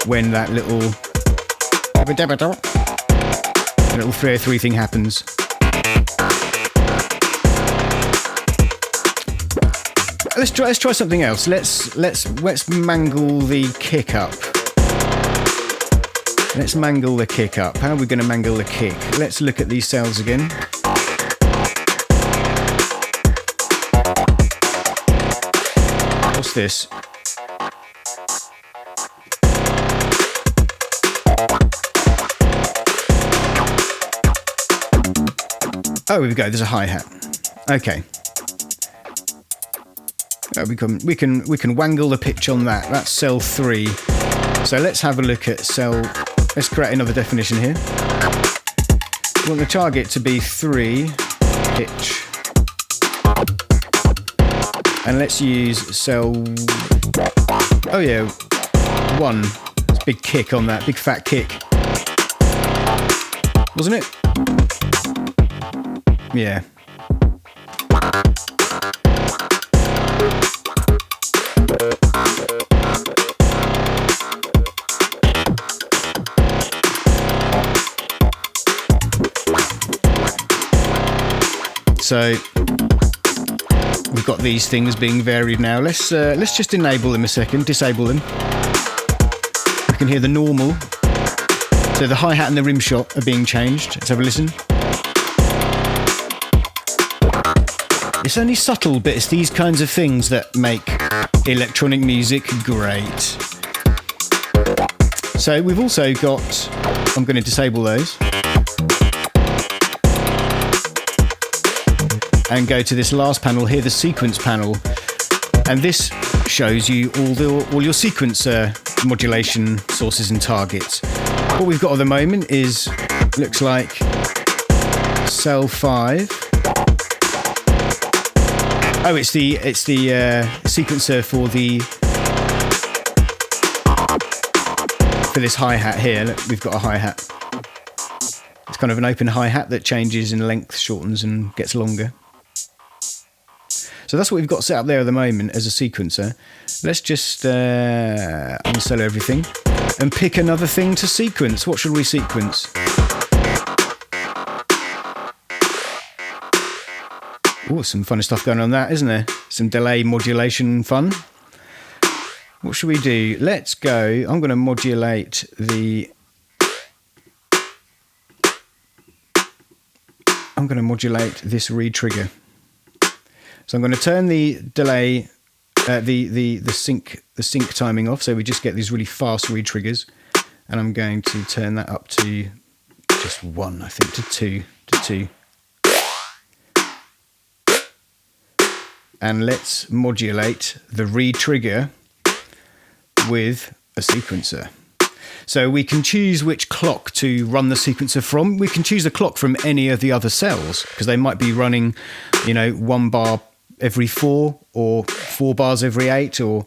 when that little 303 thing happens. Let's try something else. Let's mangle the kick up. Let's mangle the kick up. How are we going to mangle the kick? Let's look at these cells again. What's this? Oh, here we go. There's a hi-hat. Okay. We can wangle the pitch on that. That's cell 3. So let's have a look at cell. Let's create another definition here. We want the target to be 3 pitch. And let's use cell. Oh yeah, 1. It's a big kick on that, big fat kick, wasn't it? Yeah. So we've got these things being varied now. Let's just enable them a second, disable them. We can hear the normal. So the hi-hat and the rim shot are being changed. Let's have a listen. It's only subtle, but it's these kinds of things that make electronic music great. So we've also got, I'm going to disable those. And go to this last panel here, the sequence panel, and this shows you all your sequence modulation sources and targets. What we've got at the moment is looks like cell 5. Oh, it's the sequencer for this hi-hat here. Look, we've got a hi-hat. It's kind of an open hi-hat that changes in length, shortens, and gets longer. So that's what we've got set up there at the moment as a sequencer. Let's just unsell everything and pick another thing to sequence. What should we sequence? Oh, some funny stuff going on there, isn't there? Some delay modulation fun. What should we do? Let's go. I'm going to modulate the... I'm going to modulate this retrigger. So I'm going to turn the delay, the sync timing off, so we just get these really fast retriggers, and I'm going to turn that up to just 1, I think, to 2. And let's modulate the retrigger with a sequencer. So we can choose which clock to run the sequencer from. We can choose a clock from any of the other cells, because they might be running, 1 bar every 4 or 4 bars every 8 or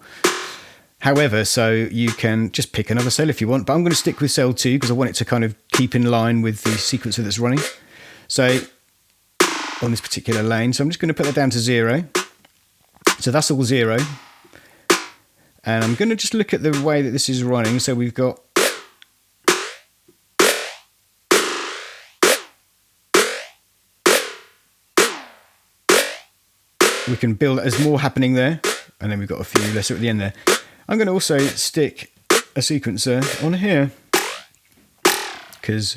however. So you can just pick another cell if you want, but I'm going to stick with cell 2 because I want it to kind of keep in line with the sequencer that's running. So on this particular lane, so I'm just going to put that down to 0. So that's all 0. And I'm going to just look at the way that this is running. So we've got we can build, there's more happening there, and then we've got a few lesser at the end there. I'm going to also stick a sequencer on here, because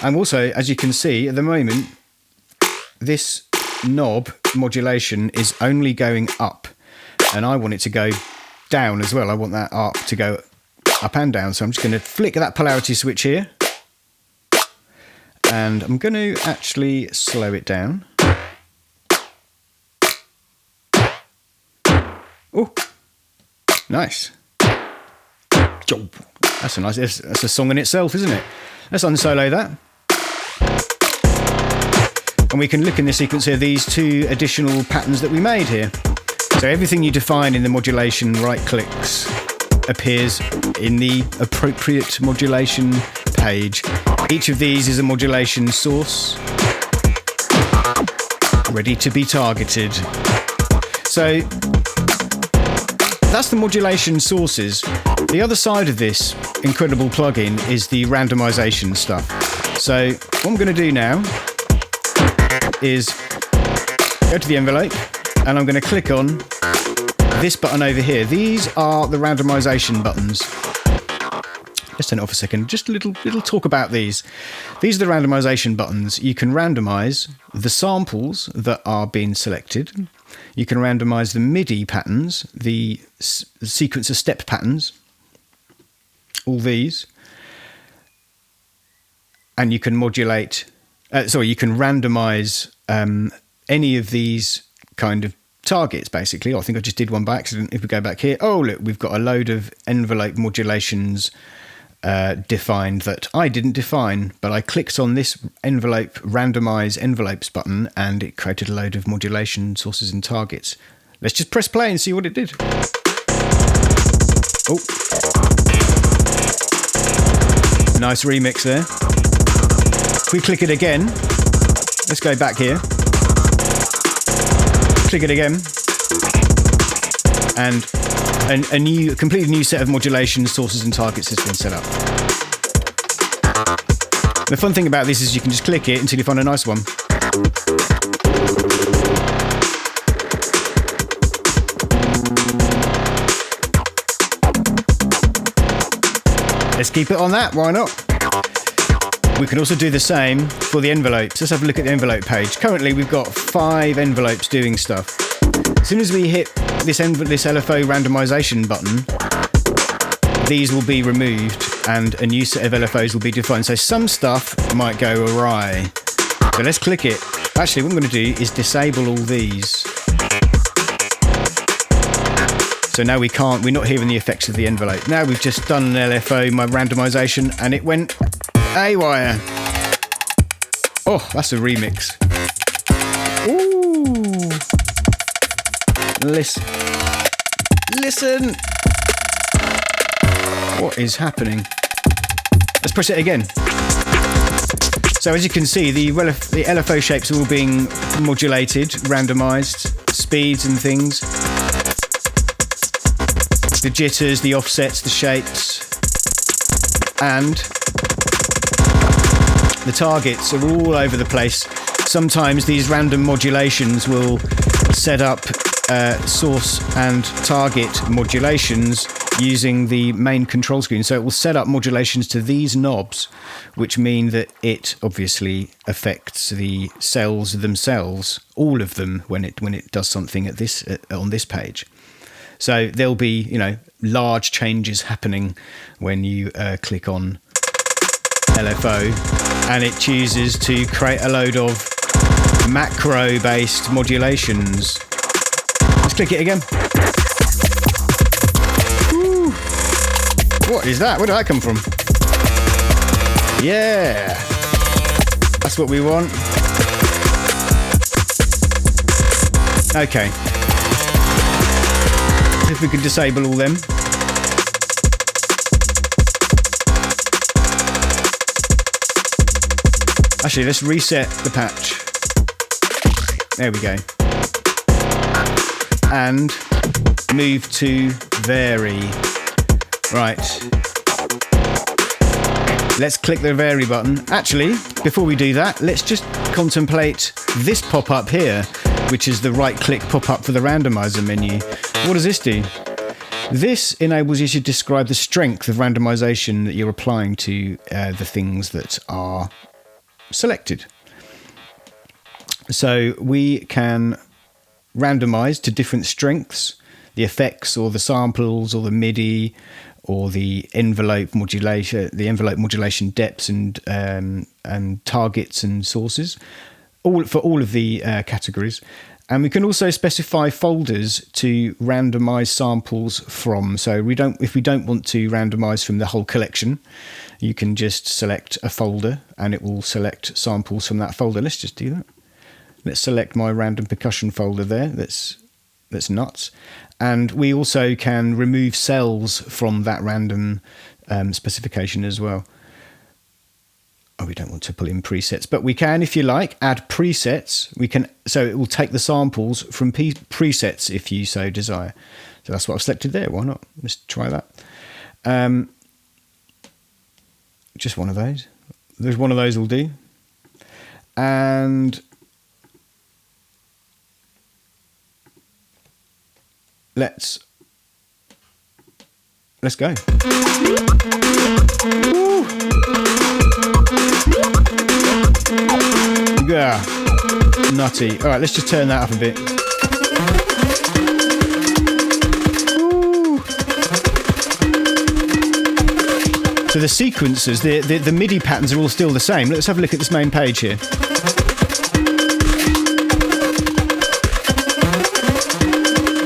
I'm also, as you can see at the moment, this knob modulation is only going up, and I want it to go down as well. I want that arc to go up and down, so I'm just going to flick that polarity switch here, and I'm going to actually slow it down. Oh, nice. That's a nice, that's a song in itself, isn't it? Let's unsolo that. And we can look in the sequence here, these 2 additional patterns that we made here. So everything you define in the modulation right clicks appears in the appropriate modulation page. Each of these is a modulation source ready to be targeted. So that's the modulation sources. The other side of this incredible plugin is the randomization stuff. So what I'm going to do now is go to the envelope, and I'm going to click on this button over here. These are the randomization buttons. Let's turn it off a second. Just a little talk about these. These are the randomization buttons. You can randomize the samples that are being selected. You can randomize the MIDI patterns, the sequencer step patterns, all these. And you can modulate, you can randomize any of these kind of targets, basically. I think I just did one by accident. If we go back here, oh, look, we've got a load of envelope modulations defined that I didn't define, but I clicked on this envelope, randomize envelopes button, and it created a load of modulation sources and targets. Let's just press play and see what it did. Oh, nice remix there. If we click it again, let's go back here. Click it again, and a completely new set of modulation sources and targets has been set up. The fun thing about this is you can just click it until you find a nice one. Let's keep it on that, why not? We can also do the same for the envelopes. Let's have a look at the envelope page. Currently we've got 5 envelopes doing stuff. As soon as we hit this LFO randomization button, these will be removed and a new set of LFOs will be defined. So some stuff might go awry. So let's click it. Actually, what I'm going to do is disable all these. So now we're not hearing the effects of the envelope. Now we've just done an LFO, my randomization, and it went haywire. Oh, that's a remix. Ooh. Listen. What is happening? Let's press it again. So as you can see, the LFO shapes are all being modulated, randomized, speeds and things. The jitters, the offsets, the shapes, and the targets are all over the place. Sometimes these random modulations will set up source and target modulations using the main control screen. So it will set up modulations to these knobs, which mean that it obviously affects the cells themselves, all of them, when it does something at this on this page. So there'll be, large changes happening when you click on LFO, and it chooses to create a load of macro-based modulations. Let's click it again. What is that? Where did that come from? Yeah. That's what we want. Okay. If we could disable all them. Actually, let's reset the patch. There we go. And move to vary. Right. Let's click the vary button. Actually, before we do that, let's just contemplate this pop-up here, which is the right-click pop-up for the randomizer menu. What does this do? This enables you to describe the strength of randomization that you're applying to the things that are selected. So we can randomize to different strengths, the effects or the samples or the MIDI or the envelope modulation depths and targets and sources, for all of the categories. And we can also specify folders to randomize samples from. So if we don't want to randomize from the whole collection, you can just select a folder and it will select samples from that folder. Let's just do that. Let's select my random percussion folder there. That's nuts. And we also can remove cells from that random specification as well. Oh, we don't want to pull in presets, but we can, if you like, add presets. So it will take the samples from presets if you so desire. So that's what I've selected there. Why not? Let's try that. Just one of those. There's one of those will do. And let's go. Woo. Yeah, nutty. All right, let's just turn that up a bit. Woo. So the sequences, the MIDI patterns are all still the same. Let's have a look at this main page here.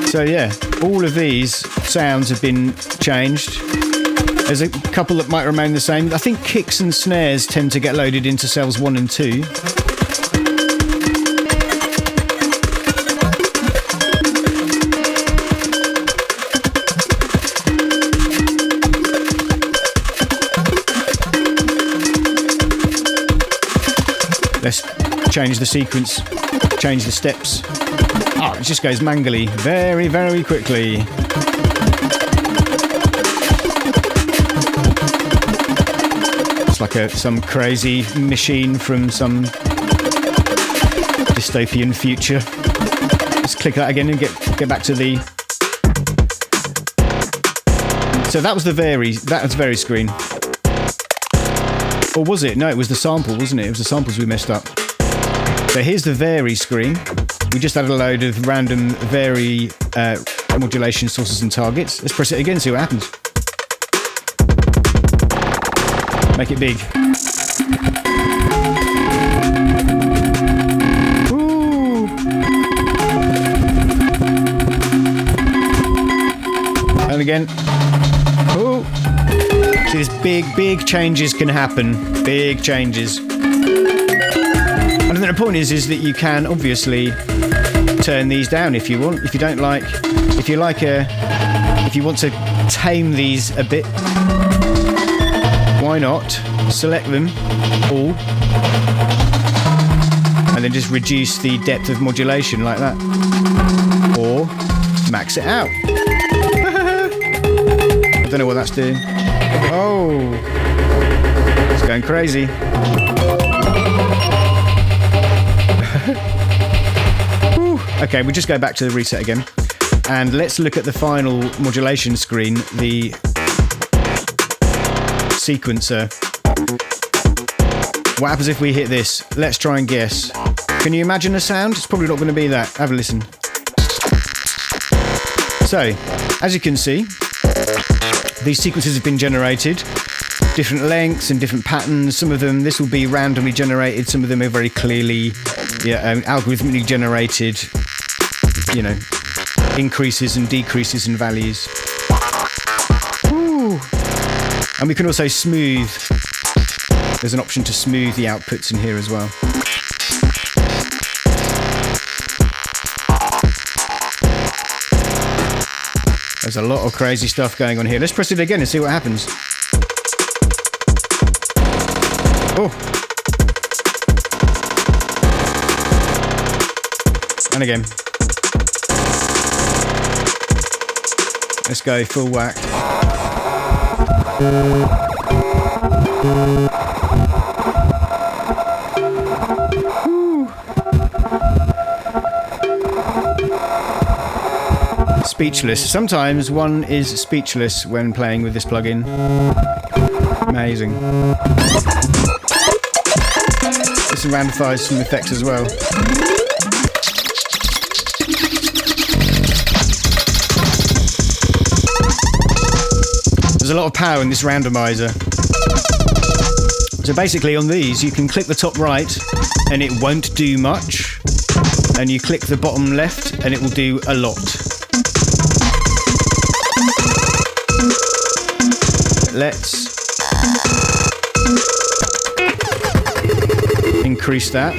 So yeah, all of these sounds have been changed. There's a couple that might remain the same. I think kicks and snares tend to get loaded into cells 1 and 2. Let's change the sequence, change the steps. Oh, it just goes mangly very, very quickly. It's like some crazy machine from some dystopian future. Let's click that again and get back to the... So that was the vary screen. Or was it? No, it was the sample, wasn't it? It was the samples we messed up. So here's the vary screen. We just added a load of random vary modulation sources and targets. Let's press it again, see what happens. Make it big. Ooh. And again. Ooh. See, these big changes can happen. Big changes. And then the point is that you can obviously turn these down if you want. If you don't like, if you want to tame these a bit, why not select them all and then just reduce the depth of modulation like that, or max it out. I don't know what that's doing. Oh, it's going crazy. Okay, we just go back to the reset again, and let's look at the final modulation screen, the sequencer. What happens if we hit this? Let's try and guess. Can you imagine a sound? It's probably not going to be that. Have a listen. So, as you can see, these sequences have been generated, different lengths and different patterns. Some of them, this will be randomly generated. Some of them are very clearly, algorithmically generated. You know, increases and decreases in values. Ooh. And we can also smooth. There's an option to smooth the outputs in here as well. There's a lot of crazy stuff going on here. Let's press it again and see what happens. Oh. And again. Let's go full whack. Speechless. Sometimes one is speechless when playing with this plugin. Amazing. This randomifies some effects as well. There's a lot of power in this randomizer. So basically on these you can click the top right and it won't do much, and you click the bottom left and it will do a lot. Let's increase that.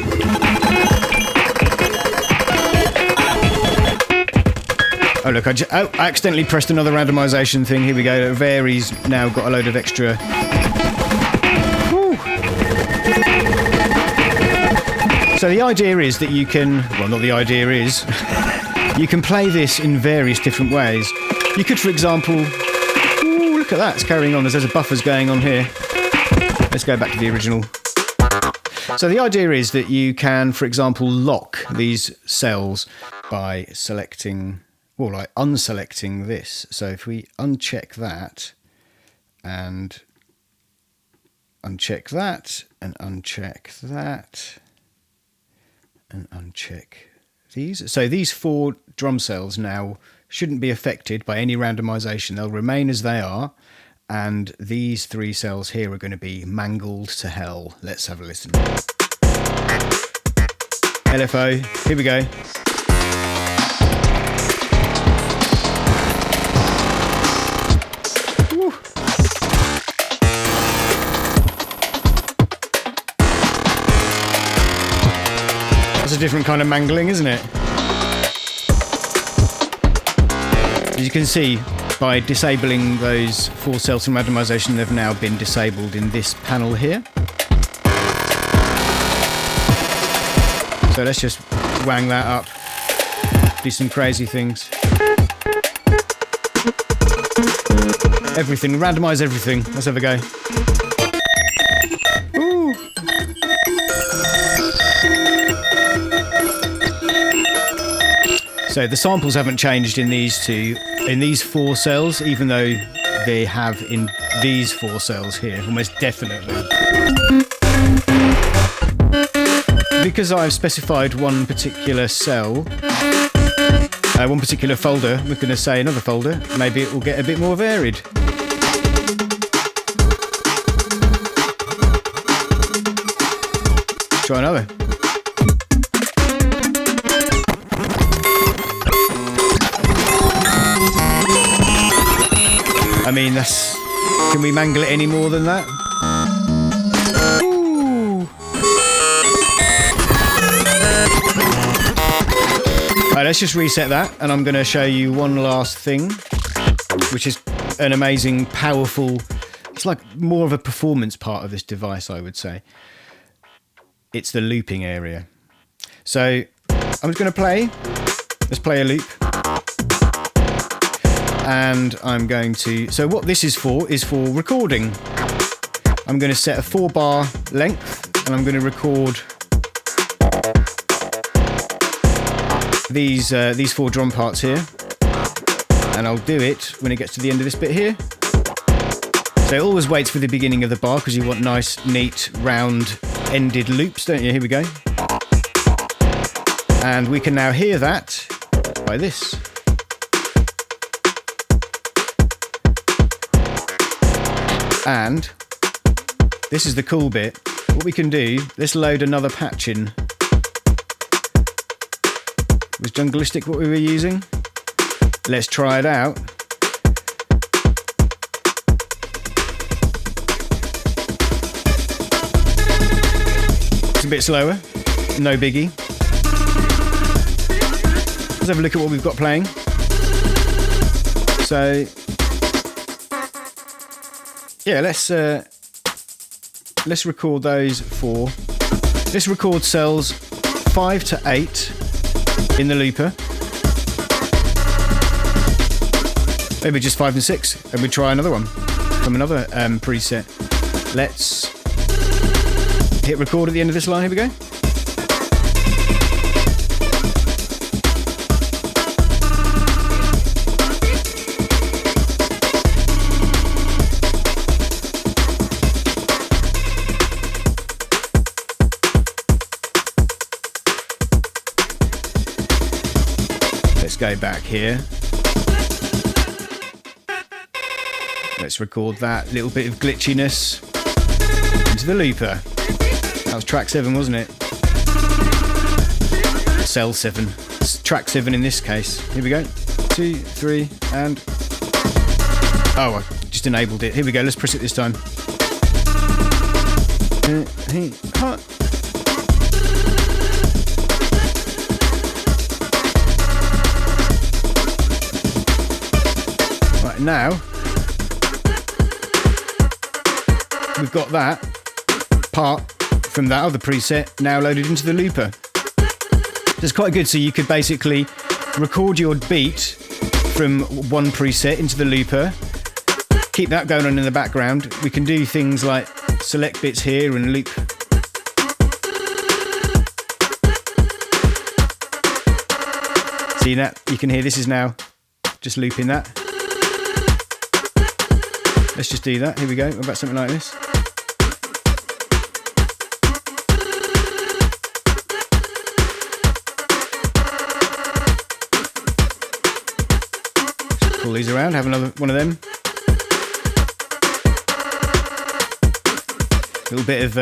Oh look, I accidentally pressed another randomization thing. Here we go. It varies now, got a load of extra. Woo. So the idea is that you can, well not the idea is, you can play this in various different ways. You could, for example, ooh, look at that, it's carrying on. There's a buffers going on here. Let's go back to the original. So the idea is that you can, for example, lock these cells by selecting, well, like unselecting this. So if we uncheck that and uncheck that and uncheck that and uncheck these. So these 4 drum cells now shouldn't be affected by any randomization. They'll remain as they are. And these 3 cells here are going to be mangled to hell. Let's have a listen. LFO, here we go. Woo. That's a different kind of mangling, isn't it? As you can see, by disabling those 4 cells from randomization, they've now been disabled in this panel here. So let's just wang that up, do some crazy things. Everything, randomize everything. Let's have a go. Ooh. So the samples haven't changed in these 4 cells, even though they have in these 4 cells here, almost definitely. Because I've specified one particular cell, one particular folder, we're going to say another folder, maybe it will get a bit more varied. Try another. I mean, that's... Can we mangle it any more than that? Ooh. Right, let's just reset that, and I'm going to show you one last thing, which is an amazing, powerful... It's like more of a performance part of this device, I would say. It's the looping area. So, I'm just going to play. Let's play a loop. And I'm going to... So what this is for recording. I'm going to set a 4-bar length, and I'm going to record these 4 drum parts here. And I'll do it when it gets to the end of this bit here. So it always waits for the beginning of the bar, because you want nice, neat, round-ended loops, don't you? Here we go. And we can now hear that by this. And this is the cool bit. What we can do, let's load another patch in. Was Jungleistic what we were using? Let's try it out. a bit slower, no biggie. Let's have a look at what we've got playing. So, yeah, let's record those 4. Let's record cells 5 to 8 in the looper. Maybe just 5 and 6, and we try another one from another preset. Let's hit record at the end of this line. Here we go. Let's go back here. Let's record that little bit of glitchiness into the looper. That was track 7, wasn't it? Cell 7. It's track 7 in this case. Here we go. 2, 3, and... Oh, I just enabled it. Here we go. Let's press it this time. Right, now we've got that part from that other preset now loaded into the looper. It's quite good, so you could basically record your beat from one preset into the looper, keep that going on in the background. We can do things like select bits here and loop. See that? You can hear this is now just looping that. Let's just do that. Here we go. What about something like this? Just pull these around, have another one of them. A little bit of,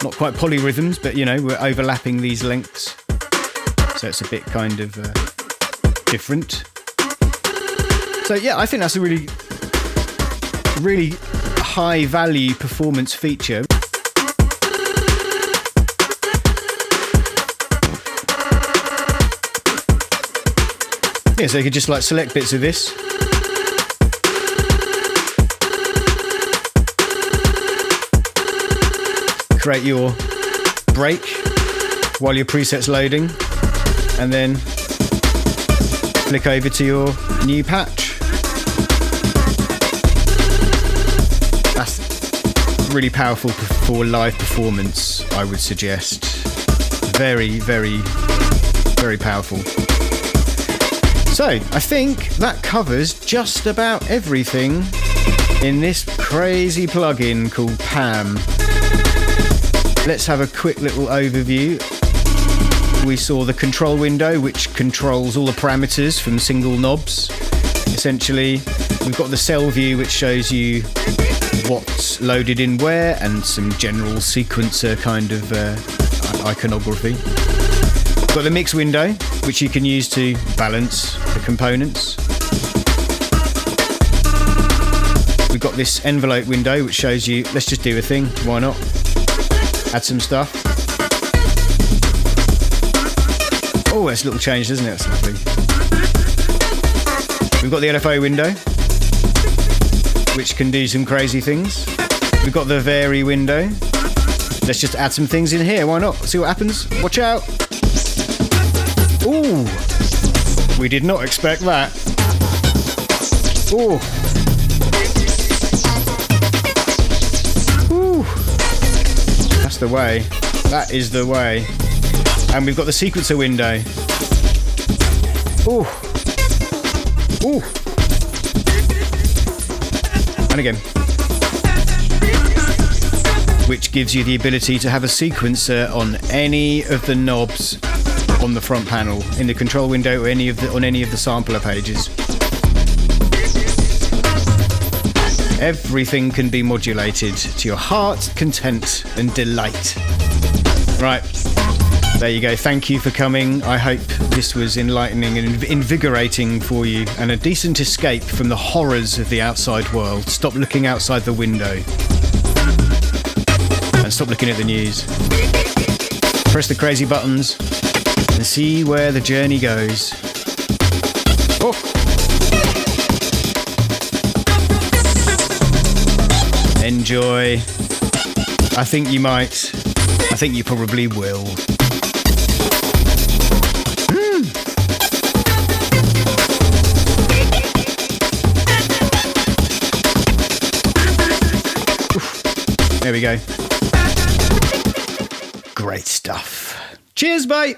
not quite polyrhythms, but you know, we're overlapping these lengths. So it's a bit kind of different. So yeah, I think that's a really high value performance feature. Yeah, so you could just like select bits of this. Create your break while your preset's loading, and then flick over to your new patch. That's really powerful for live performance, I would suggest. Very, very, very powerful. So, I think that covers just about everything in this crazy plugin called PAM. Let's have a quick little overview. We saw the control window, which controls all the parameters from single knobs. Essentially, we've got the cell view, which shows you what's loaded in where, and some general sequencer kind of iconography. Got the mix window, which you can use to balance the components. We've got this envelope window, which shows you, let's just do a thing, why not? Add some stuff. Oh, that's a little change, isn't it? That's lovely. We've got the LFO window, which can do some crazy things. We've got the vary window. Let's just add some things in here, why not? See what happens. Watch out. Ooh, we did not expect that. Ooh. Ooh. That's the way. That is the way. And we've got the sequencer window. Ooh. Ooh. And again. Which gives you the ability to have a sequencer on any of the knobs on the front panel, in the control window, or on any of the sampler pages. Everything can be modulated to your heart's content and delight. Right, there you go. Thank you for coming. I hope this was enlightening and invigorating for you, and a decent escape from the horrors of the outside world. Stop looking outside the window and stop looking at the news. Press the crazy buttons and see where the journey goes. Oh. Enjoy. I think you might. I think you probably will. There we go. Great stuff. Cheers, mate.